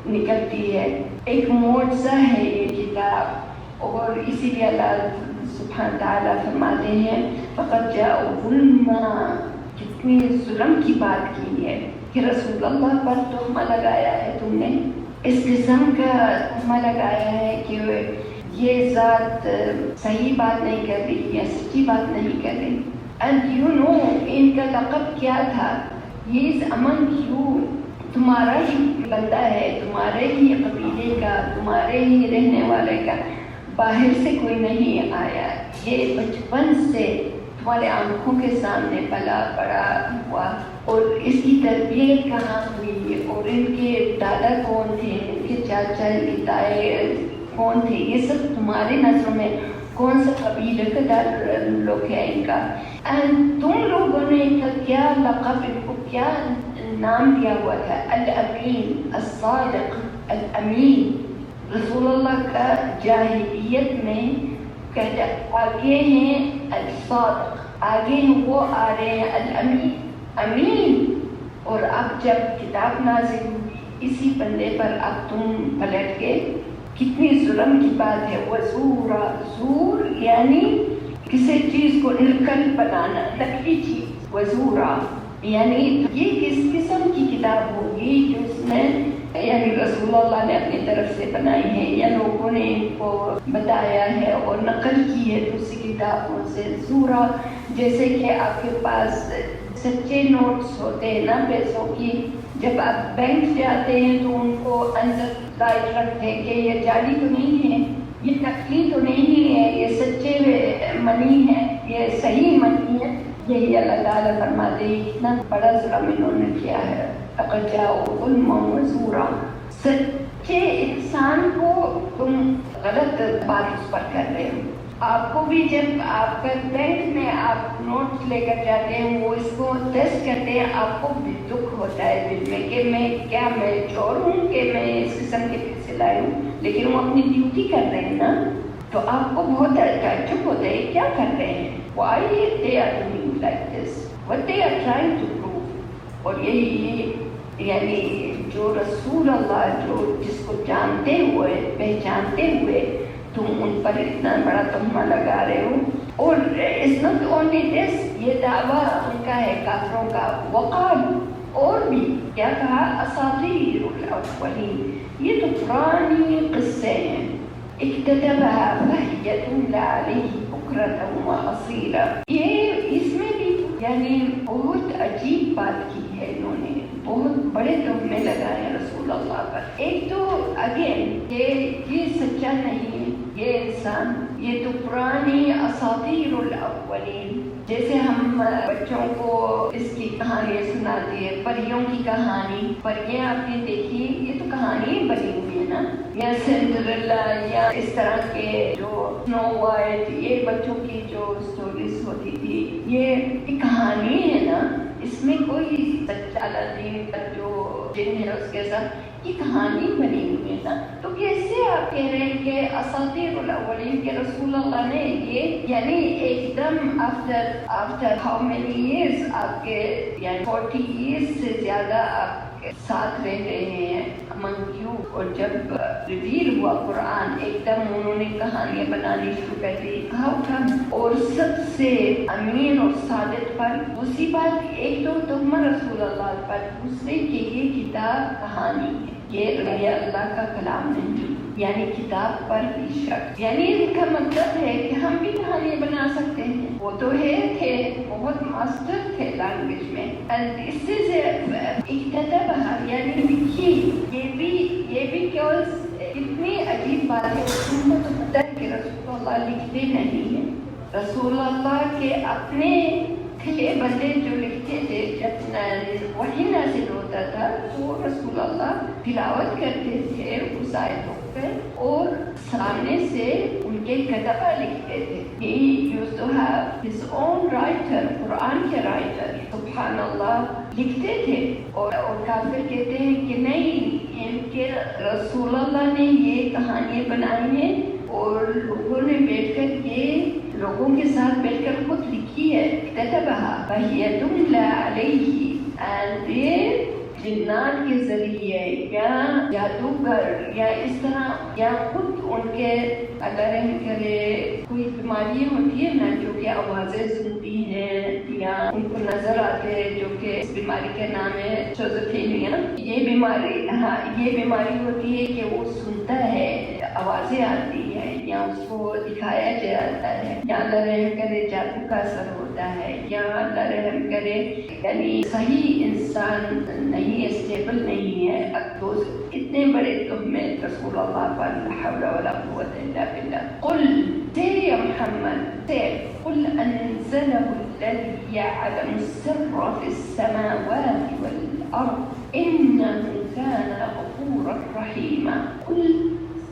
Speaker 1: نکلتی ہے. ایک معجزہ ہے یہ کتاب، اور اسی لیے اللہ سبحانہ تعالیٰ فرماتے ہیں فقط جاءوا ظلما، کتنی ظلم کی بات کی ہے کہ رسول اللہ پر تہمہ لگایا ہے، تم نے اس قسم کا تہمہ لگایا ہے کہ یہ ذات صحیح بات نہیں کر رہی یا سچی بات نہیں کر رہی. اینڈ یو نو ان کا لقب کیا تھا؟ ہی از امنگ یو، تمہارا ہی بندہ ہے، تمہارے ہی قبیلے کا، تمہارے ہی رہنے والے کا، باہر سے کوئی نہیں آیا. یہ بچپن سے تمہارے آنکھوں کے سامنے پلا بڑا ہوا. اور اس کی تربیت کہاں ہوئی اور ان کے دادا کون تھے، ان کے چاچا، ان کے تائے کون تھے، یہ سب تمہارے نظروں میں کون سا قبیلے کا دار لوگ ہے ان کا. اینڈ تم لوگوں نے ان کا کیا لقب، ان کو کیا نام دیا ہوا تھا؟ الامین، الصادق، الامین. رسول اللہ کا جاہلیت میں کہتے آگے ہیں الصادق، آگے ہیں وہ آ رہے ہیں الامین، امین. اور اب جب کتاب نازل ہوئی اسی بندے پر اب تم پلٹ گئے، کتنی ظلم کی بات ہے. وزورا، زور یعنی کسی چیز کو نقل بنانا، نقلی چیز. وزورا یعنی یہ کس قسم کی کتاب ہوگی جو اس میں یعنی رسول اللہ نے اپنی طرف سے بنائی ہے یا لوگوں نے ان کو بتایا ہے اور نقل کی ہے دوسری کتابوں سے. زورا جیسے کہ آپ کے پاس سچے نوٹس ہوتے ہیں نا پیسوں کی، جب آپ بینک جاتے ہیں تو ان کو اندر لائٹ رکھتے ہیں کہ یہ جعلی تو نہیں ہے، یہ نقلی تو نہیں ہے، یہ سچے منی ہے، یہ صحیح منی ہے. یہی اللہ تعالیٰ فرماتے ہیں اتنا بڑا ظلم انہوں نے کیا ہے. فقد جاءوا ظلما وزورا، کہ انسان کو تم غلط بات اس پر کر رہے ہو. آپ کو بھی جب آپ کا بینک میں آپ نوٹس لے کر جاتے ہیں وہ اس کو ٹیسٹ کرتے ہیں, آپ کو بھی دکھ ہوتا ہے دل میں کہ میں چور ہوں کہ میں اس قسم کے پیسے لائی ہوں, لیکن وہ اپنی ڈیوٹی کر رہے ہیں نا, تو آپ کو بہت تعجب ہوتا ہے کیا کر رہے ہیں, why they are doing like this, what they are trying to prove. اور یہی یعنی جو رسول اللہ جو جس کو جانتے ہوئے پہچانتے ہوئے تم ان پر اتنا بڑا تہمہ لگا رہے ہو. اور it's not only this, یہ دعویٰ ان کا ہے کافروں کا. وقال, اور بھی کیا کہا, اساطیر الاولین, یہ تو پرانی قصے ہیں. اکتتبها فهي تملى عليه بكرة وأصيلا. یہ اس میں بھی یعنی بہت عجیب بات کی ہے, انہوں نے بہت بڑے تہمے لگائے ہیں رسول اللہ پر. ایک تو اگین یہ سچا نہیں ہے یہ انسان, یہ تو پرانی اساطیر الاولین, جیسے ہم بچوں کو اس کی کہانیاں سناتے ہیں, پریوں کی کہانی. پریاں آپ نے دیکھی, یہ تو کہانی بنی ہوئی ہے نا, یا سنڈریلا یا اس طرح کے جو سنو وائٹ, یہ بچوں کی جو سٹوریز ہوتی تھی, یہ کہانی ہے نا, اس میں کوئی سچا الدین کا جو جن ہے اس کے ساتھ یہ کہانی بنی ہوئی ہے نا. تو کیسے آپ کہہ رہے ہیں کہ اساطیر الاولین کے رسول اللہ نے یہ یعنی ایک دم آفٹر ہاؤ مینی ایئرز, آپ کے یعنی 40 ایئرز سے زیادہ آپ ساتھ رہ رہے ہیں among you, اور جب ریویل ہوا قرآن ایک دم انہوں نے کہانیاں بنانی شروع کر دی. How come؟ اور سب سے امین اور صادق پر دوسری بات, ایک تو تہمہ رسول اللہ پر, دوسرے کہ یہ کتاب کہانی ہے, یہ اللہ کا کلام نہیں, یعنی کتاب پر بھی شک. یعنی ان کا مطلب ہے کہ ہم بھی کہانیاں بنا سکتے ہیں. وہ تو تھے بہت ماسٹر تھے لینگویج میں. اس سے اکتتبہ یعنی لکھی, یہ بھی اتنی عجیب بات ہے. تم کو تو پتہ ہے کہ رسول اللہ لکھتے نہیں ہیں. رسول اللہ کے اپنے تھے بندے جو لکھتے تھے. جب وحی نازل ہوتا تھا تو رسول اللہ تلاوت کرتے تھے اس آیتوں پہ, اور سامنے سے ان کے کتبہ لکھتے تھے. He used to have his own writer, قرآن کے رائٹر, سبحان اللہ, لکھتے تھے. اور کافر کہتے ہیں کہ نہیں, ان کے رسول اللہ نے یہ کہانیاں بنائی ہیں اور لوگوں نے بیٹھ کر یہ لوگوں کے ساتھ بیٹھ کر خود لکھی ہے. کتبہا فہی تملی علیہ, and یہ جنات کے ذریعے یا جادوگر یا اس طرح یا خود ان کے اللہ رحم کرے کوئی بیماریاں ہوتی ہے نا جو کہ آوازیں سنتی ہیں یا ان کو نظر آتے ہیں, جو کہ اس بیماری کا نام ہے شیزوفرینیا. یہ بیماری ہوتی ہے کہ وہ سنتا ہے, آوازیں آتی ہے یا اس کو دکھایا جاتا ہے, یا اللہ رحم کرے جادو کا اثر ہوتا ہے, یا اللہ رحم کرے یعنی صحیح انسان نہیں, اسٹیبل نہیں ہے. اتنے بڑے تہمے رسول اللہ پر, لا حول ولا قوت الا باللہ. قل سے یا محمد سے, قل انزلہ الذی یعلم السر فی السماوات والارض انہ کان غفورا رحیما. قل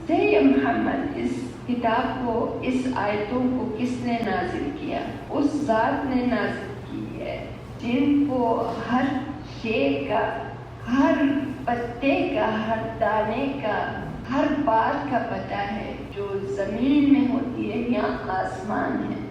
Speaker 1: سے یا محمد, اس کتاب کو, اس آیتوں کو کس نے نازل کیا؟ اس ذات نے نازل کی ہے جن کو ہر شے کا, ہر پتے کا, ہر دانے کا, ہر بات کا پتہ ہے, جو زمین میں ہوتی ہے یا آسمان ہے.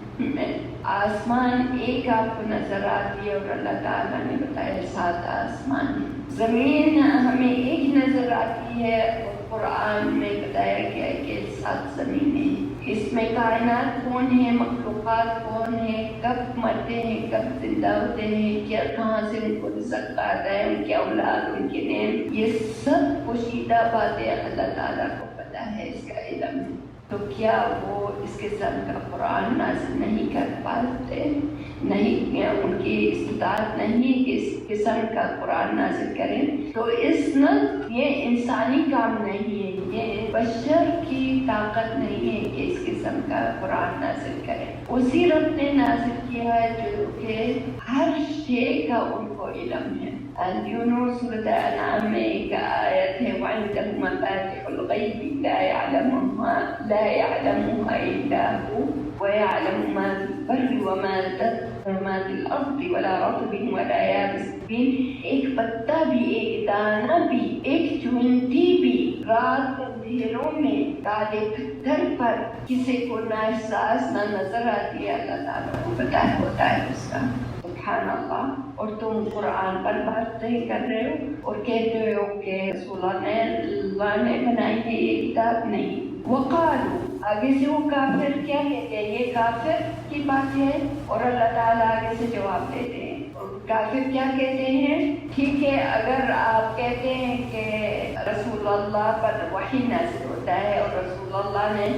Speaker 1: آسمان ایک آپ کو نظر آتی ہے اور اللہ تعالیٰ نے بتایا 7 آسمان ہیں. زمین ہمیں ایک نظر آتی ہے اور قرآن میں بتایا گیا ہے کہ 7 زمینیں ہیں. اس میں کائنات کون ہے, مخلوقات کون ہے, کب مرتے ہیں, کب زندہ ہوتے ہیں, کیا کہاں سے ان کو رزق آتا ہے, ان کے اولاد, ان کے نیم, یہ سب پوشیدہ باتیں اللہ تعالیٰ کو پتہ ہے, اس کا علم ہے. تو کیا وہ اس قسم کا قرآن نازل نہیں کر پاتے؟ نہیں, ان کی استطاعت نہیں کہ اس قسم کا قرآن نازل کریں. تو اس میں یہ انسانی کام نہیں ہے, یہ بشر کی طاقت نہیں ہے کہ اس قسم کا قرآن نازل کریں. اسی رب نے نازل کیا ہے جو کہ ہر شے کا ان کو علم ہے. And you know Surah Al-An'am میں ایک آیت ہے وَعِندَهُ مَفَاتِحُ الْغَيْبِ لَا يَعْلَمُهَا إِلَّا هُوَ وَيَعْلَمُ مَا فِي الْبَرِّ وَمَا فِي الْأَرْضِ وَلَا رَطْبٍ وَلَا يَابِسٍ. ایک پتا بھی، ایک دانہ بھی، ایک چونٹی بھی رات کے اندھیروں میں کالے پتھر پر کسی کو نہ احساس نہ نظر آتی ہے، اللہ تعالیٰ کو پتہ ہوتا ہے اس کا. سبحان اللہ. اور تم قرآن پر باتیں کر رہے ہو اور کہتے ہو کہ رسول اللہ نے بنائی ہے یہ کتاب. نہیں. وقالو، آگے سے وہ کافر کیا کہتے ہیں؟ یہ کافر کی بات ہے اور اللہ تعالیٰ آگے سے جواب دیتے ہیں. کافر کیا کہتے ہیں؟ ٹھیک ہے، اگر آپ کہتے ہیں کہ رسول اللہ پر وحی نازل ہوتا ہے اور رسول اللہ نے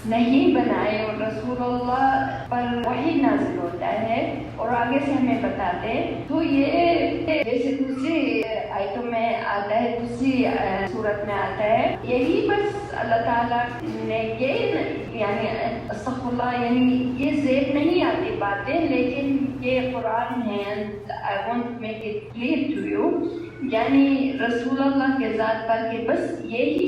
Speaker 1: نہیں بنائے اور رسول اللہ پر وحی نازل ہوتا ہے اور آگے سے ہمیں بتا دے، تو یہ جیسے دوسری آیتوں میں آتا ہے، دوسری صورت میں آتا ہے، یہی بس اللہ تعالیٰ نے یہ یعنی استغفر اللہ، یعنی یہ زیر نہیں آتی باتیں، لیکن یہ قرآن ہے. I want to make it clear to you، یعنی رسول اللہ کے ذات پر کہ بس یہی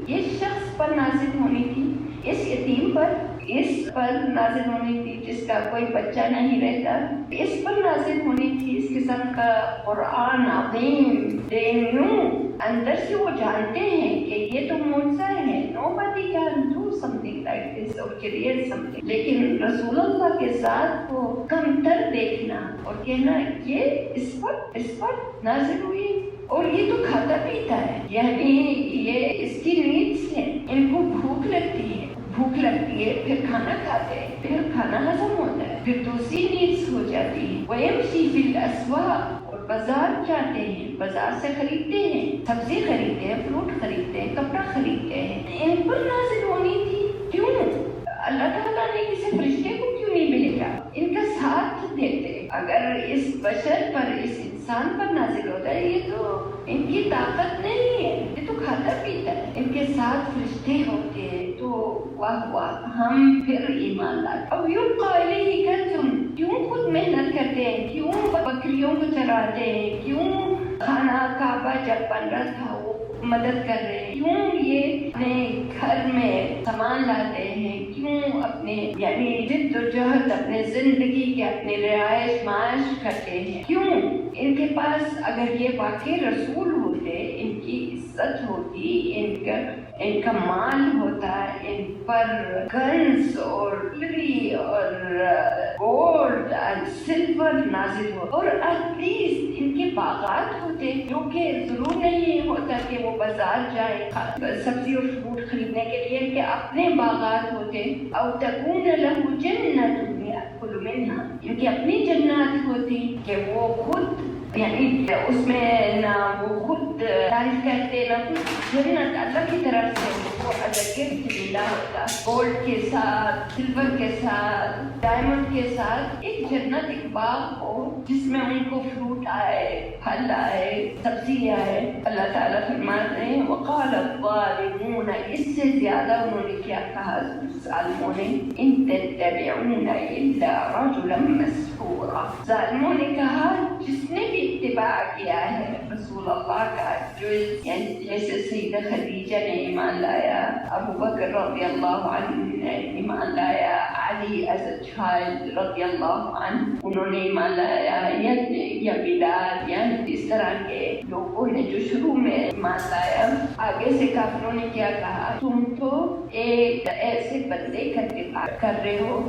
Speaker 1: یہ شخص پر نازل ہونی تھی، اس یتیم پر، اس پر نازل ہونی تھی جس کا کوئی بچہ نہیں رہتا، اس پر نازل ہونی تھی اس قسم کا قرآن عظیم. They knew، اندر سے وہ جانتے ہیں کہ یہ تو معجزہ ہے. Nobody can do something like this or create something. لیکن رسول اللہ کے ذات کو کمتر دیکھنا اور کہنا یہ اس پر نازل ہوئی اور یہ تو کھاتا پیتا ہے، یعنی یہ اس کی نیڈس ہے، ان کو بھوک لگتی ہے، پھر کھانا کھاتے ہیں، پھر کھانا ہضم ہوتا ہے، پھر دوسری نیڈس ہو جاتی ہے. وَيَمْشِي فِي الْأَسْوَاقِ، اور بازار جاتے ہیں، بازار سے خریدتے ہیں، سبزی خریدتے ہیں، فروٹ خریدتے ہیں، کپڑا خریدتے ہیں. ان پر نازل ہونی تھی. کیوں؟ اللہ تعالیٰ نے کسی فرشتے کو کیوں نہیں بھیجا؟ ان کا ساتھ دیتے. اگر اس بشر پر، اس انسان پر نازل ہوتا ہے، یہ تو ان کی طاقت نہیں ہے، یہ تو کھاتا پیتا ہے. ان کے ساتھ فرشتے ہوتے ہیں تو واہ واہ، ہم پھر ایمان لاتے. اب یوں قائلے ہی کر تم کیوں خود محنت کرتے ہیں، کیوں بکریوں کو چراتے ہیں، کیوں خانہ کعبہ جب بن رہا تھا وہ مدد کر رہے ہیں، کیوں یہ اپنے گھر میں سامان لاتے ہیں، کیوں اپنے یعنی جد و جہد اپنے زندگی کے اپنے رہائش معاش کرتے ہیں. کیوں؟ ان کے پاس اگر یہ واقعی رسول ہوتے، ان کی عزت ہوتی، ان کا مال ہوتا، ان پر گنز اور گولڈ اور سلور نازل ہوتا، اور ایٹ لیسٹ ان کے باغات ہوتے، جو کہ ضرور نہیں ہوتا کہ وہ بازار جائیں سبزی اور فروٹ خریدنے کے لیے، ان کے اپنے باغات ہوتے. او تکون لہ جنت یأکل منہا، ان کی اپنی جنات ہوتی کہ وہ خود یعنی اس میں نہ وہ خود تعریف کرتے نہ کچھ، جنت اللہ کی طرف سے وہ اگر گفٹ ملا ہوتا، گولڈ کے ساتھ، سلور کے ساتھ، ڈائمنڈ کے ساتھ ایک جنت، ایک باغ ہو جس میں ان کو فروٹ آئے، پھل آئے، سبزی آئے. اللہ تعالیٰ فرماتے ہیں وقال الظالمون، اس سے زیادہ انہوں نے کیا کہا ظالموں نے، ان تتبعون الا رجلا مسحورا، ظالموں نے کہا جس نے بھی اتباع کیا ہے رسول اللہ کا، جو جیسے سیدہ خدیجہ نے ایمان لایا، ابو بکر رضی اللہ عنہ نے ایمان لایا، علی as a child رضی اللہ عنہ انہوں نے ایمان لایا، یا بلال، یعنی اس طرح کے لوگوں نے جو شروع میں ایمان لایا. آگے سے کافروں نے کیا کہا، تم تو ایک ایسے بندے کا اتباع کر رہے ہو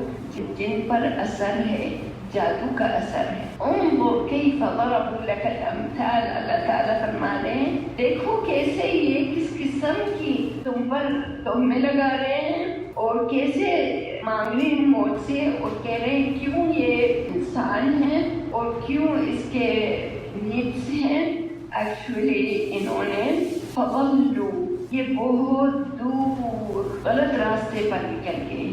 Speaker 1: جن پر اثر ہے، جادو کا اثر ہے. انظر کیف ضربوا لك الامثال، اللہ تعالیٰ فرما رہے ہیں دیکھو کیسے یہ کس قسم کی تم پر تہمیں لگا رہے ہیں اور کیسے معاملے معجزے، اور کہہ رہے ہیں کیوں یہ انسان ہے اور کیوں اس کے نیڈس ہیں. ایکچولی انہوں نے فضلوا، یہ بہت دور غلط راستے پر نکل گئے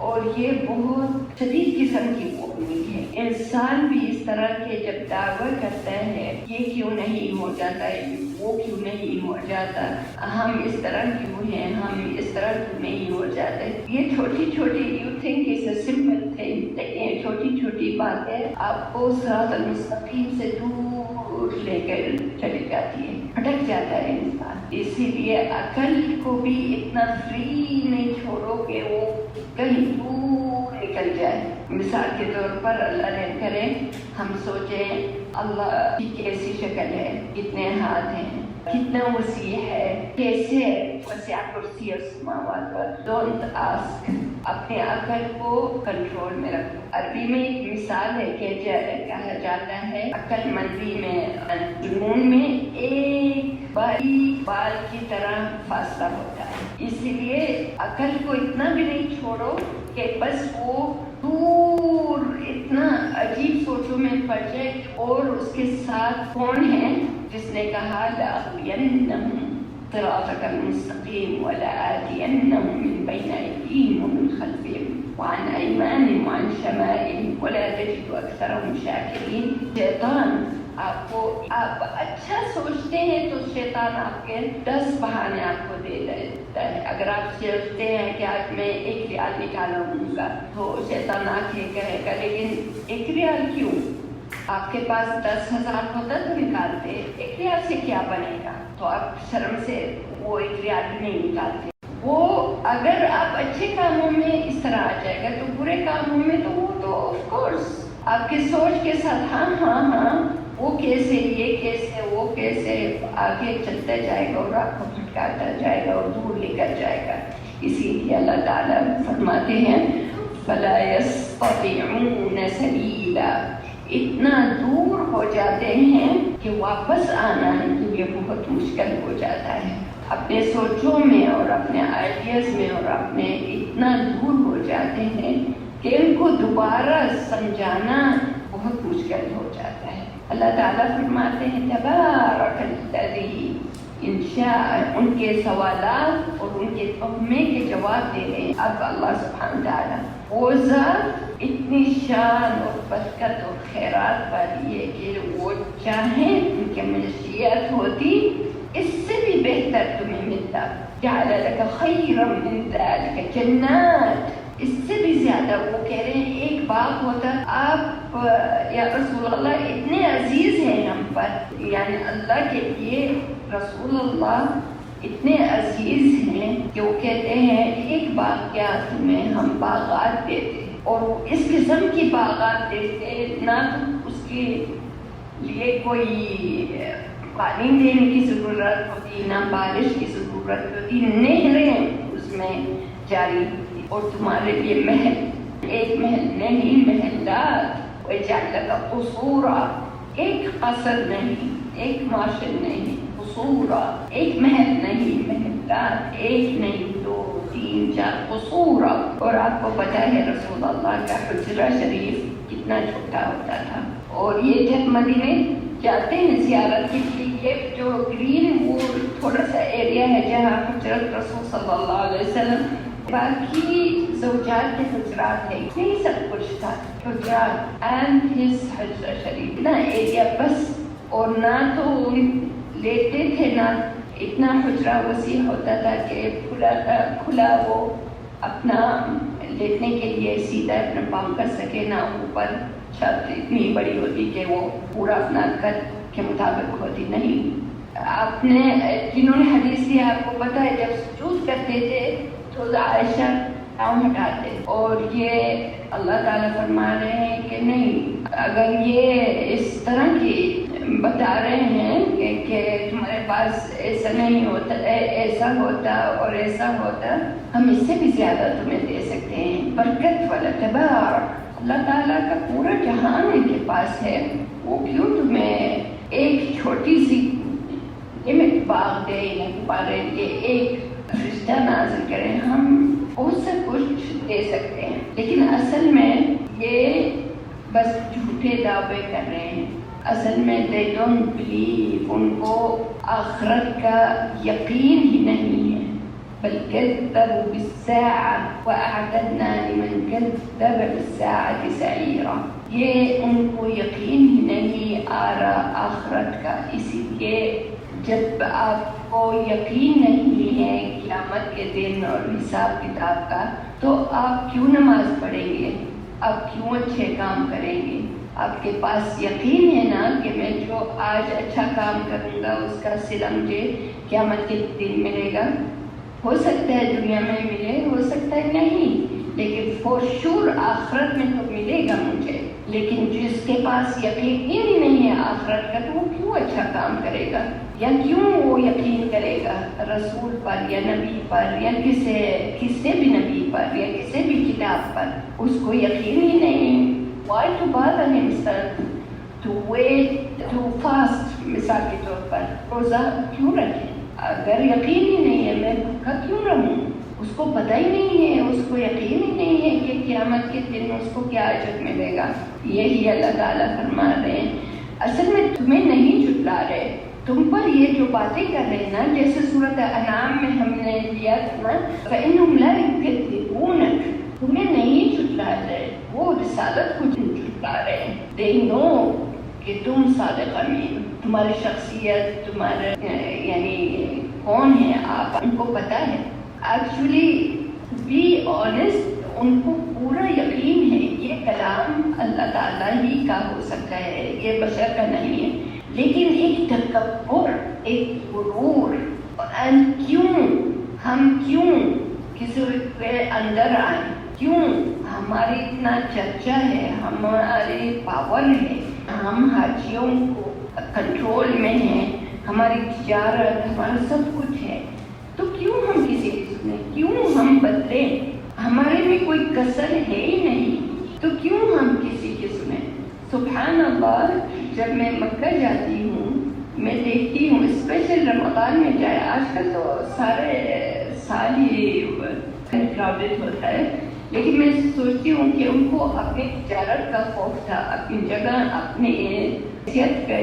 Speaker 1: اور یہ بہت شدید قسم کی قومی ہے. انسان بھی اس طرح کے جب دعویٰ کرتا ہے یہ کیوں نہیں ہو جاتا ہے، وہ کیوں نہیں ہو جاتا، ہم اس طرح کیوں ہیں، ہم اس طرح کیوں نہیں ہو جاتے، یہ چھوٹی چھوٹی you think is a simple thing, چھوٹی چھوٹی باتیں آپ کو صراط المستقیم سے دور لے کر چلی جاتی ہے، بھٹک جاتا ہے انسان۔ اسی لیے عقل کو بھی اتنا فری نہیں چھوڑو کہ وہ کہیں دور نکل جائے۔ مثال کے طور پر اللہ نے کرے ہم سوچیں اللہ کی کیسی شکل ہے، کتنے ہاتھ ہیں، کتنا وسیع ہے، کیسے وسیع کرسی السماوات والارض۔ ڈونٹ آسک، اپنے عقل کو کنٹرول میں رکھو۔ عربی میں ایک مثال ہے کہ کہا جاتا ہے عقل مندی میں جنون میں ایک بال کی طرح فاصلہ ہوتا ہے۔ اسی لیے عقل کو اتنا بھی نہیں چھوڑو کہ بس وہ دور اتنا عجیب سوچوں میں پڑ جائے۔ اور اس کے ساتھ کون ہے جس نے کہا لَأَغْوِيَنَّهُمْ صراطك المستقيم ولآتينهم من بين أيديهم ومن خلفهم وعن أيمانهم وعن شمائلهم ولا تجد أكثرهم شاكرين۔ شیطان آپ اچھا سوچتے ہیں تو شیطان آپ کے 10 بہانے آپ کو دے دیتا ہے۔ اگر آپ سوچتے ہیں کہ آج میں 1 ریال نکالوں گا تو شیطان آ کے کہے گا لیکن 1 ریال کیوں؟ آپ کے پاس 10,000 ہوتا تو نکالتے، 1 ریال سے کیا بنے گا؟ تو آپ شرم سے وہ 1 ریال بھی نہیں نکالتے۔ وہ اگر آپ اچھے کاموں میں اس طرح آ جائے گا تو برے کاموں میں تو وہ تو آف کورس آپ کی سوچ کے ساتھ ہاں وہ کیسے، یہ کیسے، وہ کیسے آگے چلتا جائے گا اور آپ کو بھٹکاتا جائے گا اور دور لے کر جائے گا۔ اسی لیے اللہ تعالیٰ فرماتے ہیں فَلَا يَسْتَطِيعُونَ سَبِيلًا، اتنا دور ہو جاتے ہیں کہ واپس آنا ان کے لیے بہت مشکل ہو جاتا ہے۔ اپنے سوچوں میں اور اپنے آئیڈیاز میں اور اپنے اتنا دور ہو جاتے ہیں کہ ان کو دوبارہ سمجھانا بہت مشکل ہو جاتا ہے۔ اللہ تعالیٰ فرماتے ہیں تبارک الذی ان شاء، ان کے سوالات اور ان کے تہمے کے جواب دے رہے ہیں اب اللہ سبحانہ تعالیٰ۔ وہ ذات اتنی شان اور برکت اور خیرات والی ہے کہ وہ چاہیں ان کی مشیت ہوتی اس سے بھی بہتر تمہیں ملتا۔ جعل لک خیرا من ذلک جنات، اس سے بھی زیادہ وہ کہہ رہے ہیں ایک باغ ہوتا۔ آپ یا رسول اللہ اتنے عزیز ہیں ہم پر، یعنی اللہ کے لیے رسول اللہ اتنے عزیز ہیں کہ وہ کہتے ہیں ایک باغ کیا تمہیں ہم باغات دیتے، اور اس قسم کی باغات دیتے، نہ تو اس کے لیے کوئی پانی دینے کی ضرورت ہوتی، نہ بارش کی ضرورت ہوتی، نہریں اس میں جاری ہوتی، اور تمہارے لیے محل، ایک محل نہیں محلات، وَجَعَلَ لَكَ قُصُورًا، ایک قصر نہیں، ایک ماشر نہیں، قصورا، ایک محل نہیں، محلات، ایک نہیں، 2 3 4 قصورا۔ اور آپ کو پتہ ہے رسول اللہ کا حجرہ شریف کتنا چھوٹا ہوتا تھا، اور یہ جب مدینے جاتے ہیں زیارت کے لیے، یہ جو گرین وہ تھوڑا سا ایریا ہے جہاں حجرت رسول صلی اللہ علیہ وسلم، باقی زوجات کے حجرات ہے، یہی سب کچھ تھا، حجرات اینڈ ہز حجرہ شریف، اتنا ایریا بس۔ اور نہ تو لیتے تھے، نہ اتنا حجرہ وسیع ہوتا تھا کہ کھلا وہ اپنا لیٹنے کے لیے سیدھا اپنا پاؤں کر سکے، نہ اوپر چھت اتنی بڑی ہوتی کہ وہ پورا اپنا قد کے مطابق ہوتی نہیں۔ آپ نے جنہوں نے حدیث دی آپ کو پتہ ہے جب سجود کرتے تھے تو عائشہ پاؤں ہٹاتے، اور یہ اللہ تعالیٰ فرما رہے ہیں کہ نہیں، اگر یہ اس طرح کی بتا رہے ہیں کہ تمہارے پاس ایسا نہیں ہوتا، ایسا ہوتا اور ایسا ہوتا، ہم اس سے بھی زیادہ تمہیں دے سکتے ہیں، برکت والا تبارک، اللہ تعالیٰ کا پورا جہان ان کے پاس ہے، وہ کیوں تمہیں ایک چھوٹی سی لمٹ باغ دے یا تمہارے لیے ایک فرشتہ نازل کریں، ہم بہت سا کچھ دے سکتے ہیں، لیکن اصل میں یہ بس جھوٹے دعوے کر رہے ہیں۔ اصل میں they don't believe، ان کو آخرت کا یقین ہی نہیں ہے، بل كذبوا بالساعة وأعتدنا لمن كذب بالساعة سعيرا، یہ ان کو یقین ہی نہیں آ رہا آخرت کا۔ اسی لیے جب آپ کو یقین نہیں ہے قیامت کے دن اور حساب کتاب کا تو آپ کیوں نماز پڑھیں گے؟ آپ کیوں اچھے کام کریں گے؟ آپ کے پاس یقین ہے نا کہ میں جو آج اچھا کام کروں گا اس کا صلہ مجھے قیامت کے دن ملے گا؟ ہو سکتا ہے دنیا میں ملے، ہو سکتا ہے نہیں، لیکن فور شور آخرت میں تو ملے گا مجھے۔ لیکن جس کے پاس یقین ہی نہیں ہے آخرت کا، تو وہ کیوں اچھا کام کرے گا؟ یا کیوں وہ یقین کرے گا رسول پر یا نبی پر یا کسی بھی نبی پر یا کسی بھی کتاب پر؟ اس کو یقین ہی نہیں۔ Why to bother himself to wait to fast؟ مثال کے طور پر روزہ کیوں رکھیں؟ اگر یقین ہی نہیں ہے میں بھوکا کیوں رہوں؟ اس کو پتہ ہی نہیں ہے، اس کو یقین ہی نہیں ہے کہ قیامت کے دن اس کو کیا اجر ملے گا۔ یہی اللہ تعالیٰ فرما رہے ہیں اصل میں تمہیں نہیں جھٹلا رہے، تم پر یہ جو باتیں کر رہے ہیں نا، جیسے سورۃ انعام میں ہم نے لیا تھا نا، فَإِنَّهُمْ لَا يُكَذِّبُونَكَ، تمہیں نہیں جھٹلا رہے، وہ رسالت کو جھٹلا رہے ہیں۔ They know کہ تم صادق امین، تمہاری شخصیت، تمہارا یعنی کون ہے آپ، ان کو پتہ ہے۔ ایکچولی بی آنیسٹ، ان کو پورا یقین ہے یہ کلام اللہ تعالیٰ ہی کا ہو سکتا ہے، یہ بشر کا نہیں ہے، لیکن ایک تکبر، ایک غرور، ہم کیوں کسی کے اندر آئیں، کیوں ہماری اتنا چرچا ہے، ہماری پاور ہے، ہم حاجیوں کو کنٹرول میں ہیں، ہماری تجارت، ہمارا سب کچھ ہے، تو کیوں ہم کسی کی سنیں، کیوں ہم بدلیں؟ ہمارے میں کوئی کسر ہے ہی نہیں، تو کیوں ہم کسی کی سنیں؟ سبحان اللہ، جب میں مکہ جاتی ہوں میں دیکھتی ہوں، اسپیشل رمضان میں جائے، آج کل تو سارے سال ہی کراؤڈڈ ہوتا ہے، لیکن میں سوچتی ہوں کہ ان کو اپنی تجارت کا خوف تھا، اپنی جگہ، اپنی حیثیت کا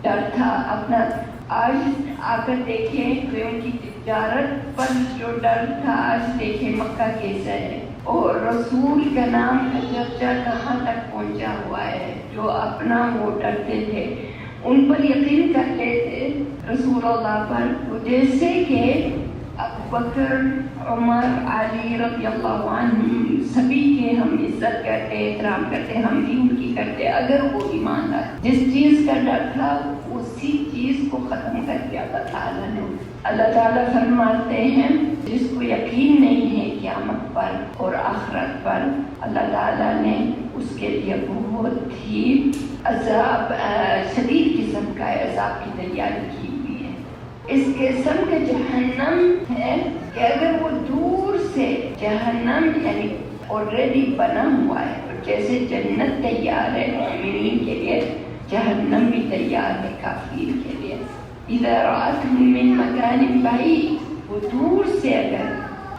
Speaker 1: ڈر تھا اپنا۔ آج آ کر دیکھیں کہ ان کی تجارت پر جو ڈر تھا، آج دیکھیں مکہ کیسا ہے، اور رسول کا نام کا چرچا کہاں تک پہنچا ہوا ہے۔ جو اپنا وہ ڈرتے تھے، ان پر یقین کرتے تھے رسول اللہ پر، جیسے کہ ابو بکر، عمر، علی رضی اللہ عنہ، سبھی کے ہم عزت کرتے، احترام کرتے، ہم بھی ان کی کرتے، اگر وہ ایماندار۔ جس چیز کا ڈر تھا اسی چیز کو ختم کر دیا اللہ تعالیٰ فرماتے ہیں جس کو یقین نہیں ہے قیامت پر اور آخرت پر، اللہ تعالیٰ نے اس کے لیے بہت ہی عذاب، شدید قسم کا عذاب کی تیاری کی ہوئی ہے۔ اس قسم کا جہنم ہے کہ اگر وہ دور سے جہنم یعنی آلریڈی بنا ہوا ہے، جیسے جنت تیار ہے مومنین کے لیے، جہنم بھی تیار ہے کافرین کے لیے۔ اذا رأتهم من مکان بعید، وہ دور سے اگر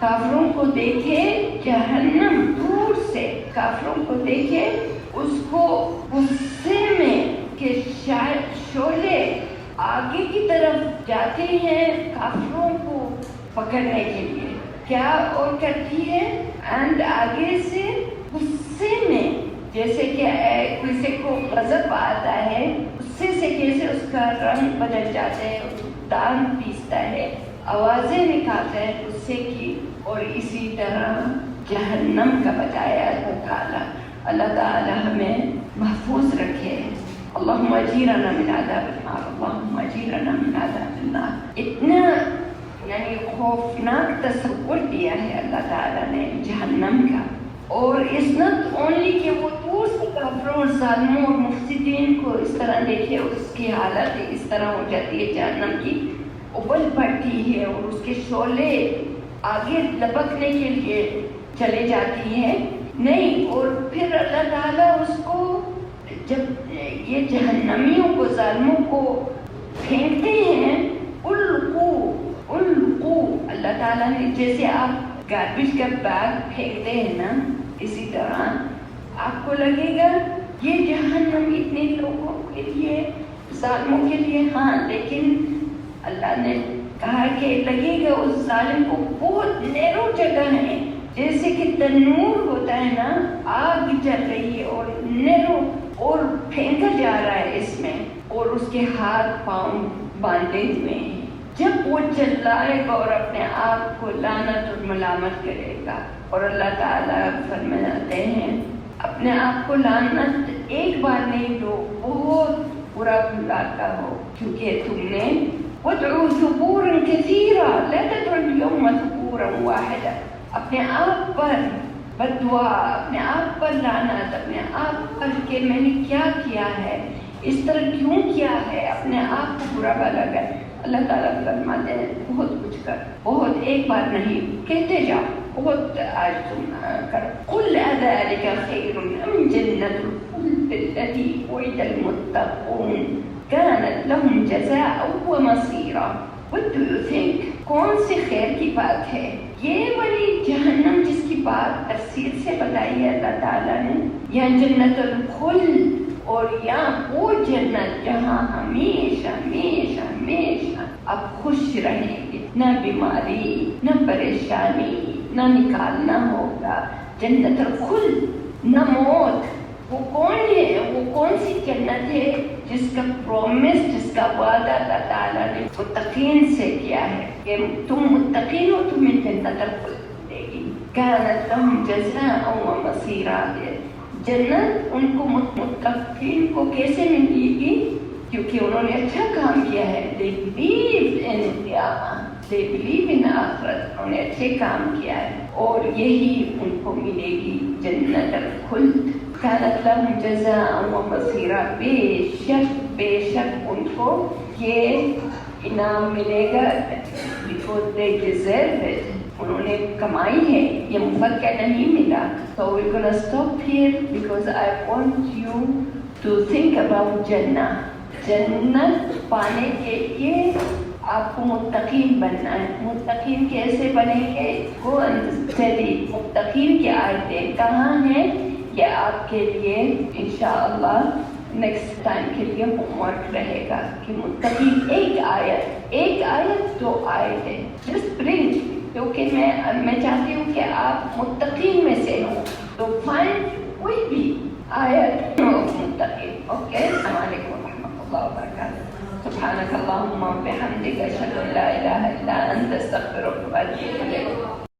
Speaker 1: کافروں کو دیکھے، جہنم دور سے کافروں کو دیکھے، اس کو غصے میں کہ شاید شعلے آگے کی طرف جاتے ہیں کافروں کو پکڑنے کے لیے، کیا اور کرتی ہے، اینڈ آگے سے غصے میں، جیسے کہ کسی کو غضب آتا ہے، غصے سے کیسے اس کا رنگ بدل جاتا ہے، دان پیستا ہے، آوازیں نکالتا ہے غصے کی، اور اسی طرح جہنم کا بتایا اللہ تعالیٰ ہمیں محفوظ رکھے۔ اللہم اجیرنا من عذاب النار، اللہم اجیرنا من عذاب النار۔ اتنا یعنی خوفناک تصور دیا ہے اللہ تعالیٰ نے جہنم کا، اور اس نٹ اونلی کہ وہ دور سے کافروں اور ظالموں اور مفسدین کو اس طرح دیکھے، اس کی حالت اس طرح ہو جاتی ہے، جہنم کی ابل پڑتی ہے اور اس کے شعلے آگے لپکنے کے لیے چلے جاتی ہیں، نہیں، اور پھر اللہ تعالیٰ اس کو جب یہ جہنمیوں کو، ظالموں کو پھینکتے ہیں، القو، اللہ تعالیٰ نے جیسے آپ گاربیج کا بیگ پھینکتے ہیں نا، اسی طرح آپ کو لگے گا یہ جہنم اتنے لوگوں کے لیے، ظالموں کے لیے، ہاں، لیکن اللہ نے کہا کہ لگے گا اس ظالم کو بہت نیرو جگہ ہے، جیسے کہ تنور ہوتا ہے نا، آگ جل رہی ہے اور نیرو اور پھینکا جا رہا ہے اس میں، اور اس کے ہاتھ پاؤں باندھے ہوئے ہیں۔ جب وہ چلائے گا اور اپنے آپ کو لعنت اور ملامت کرے گا، اور اللہ تعالیٰ فرماتے ہیں اپنے آپ کو لعنت ایک بار نہیں دو، بہت برا لاتا ہو، کیونکہ تم نے وادعوا ثبورا كثيرا لا تدعوا اليوم ثبورا واحدا، اپنے آپ پر بد دعا، اپنے آپ پر لعنت، اپنے آپ پر کہ میں نے کیا کیا ہے، اس طرح کیوں کیا ہے، اپنے آپ کو برا بھلا کر۔ اللہ تعالیٰ فرماتے ہیں بہت کچھ کر، بہت ایک بار نہیں، کہتے جاؤ بہت آج تم کرو۔ قل اذلك خير ام جنة الخلد التي وعد المتقون كانت لهم جزاء ومصيرا۔ What do you think؟ کون سی خیر کی بات ہے، یہ والی جہنم جس کی بات تفصیل سے بتائی ہے اللہ تعالیٰ نے، یا جنت الخلد، اور یا وہ جنت جہاں ہمیشہ ہمیشہ ہمیشہ آپ خوش رہیں گے، نہ بیماری، نہ پریشانی، نہ نکالنا ہوگا، جنت الخلد، نہ موت۔ وہ کون ہے، وہ کون سی جنت ہے جس کا پرومس، جس کا وعدہ اللہ تعالیٰ نے متقین سے کیا ہے کہ تم متقین ہو، تمہیں جنت الخلد دے گی۔ كانت لهم جزاء ومصيرا، جنت ان کو متقین کو کیسے ملے گی؟ کیونکہ انہوں نے اچھا کام کیا ہے۔ they believe in قیامہ، they believe in آخرت، انہوں نے اچھے کام کیا ہے، اور یہی ان کو ملے گی جنت الخلد۔ كانت لهم جزاء ومصيرا، بے شک ان کو یہ انعام ملے گا because they deserve it، انہوں نے کمائی ہے، یہ مفت کا نہیں ملا۔ So we're gonna stop here because I want you to think about جنہ۔ جنت پانے کے لیے آپ کو متقین بننا ہے۔ متقین کیسے بنیں گے؟ go and study متقین کی آیتیں کہاں ہیں، یہ آپ کے لیے انشاءاللہ نیکسٹ ٹائم کے لیے ہوم ورک رہے گا کہ متقین ایک آیت دو آیتیں جسٹ برنگ، کیونکہ میں چاہتی ہوں کہ آپ متقین میں سے ہوں، تو فائنڈ کوئی بھی آیت متقین۔ اوکے، السلام علیکم ورحمۃ اللہ وبرکاتہ۔ سبحانک اللہم وبحمدک، اشہد ان لا الہ الا انت، استغفرک واتوب الیک۔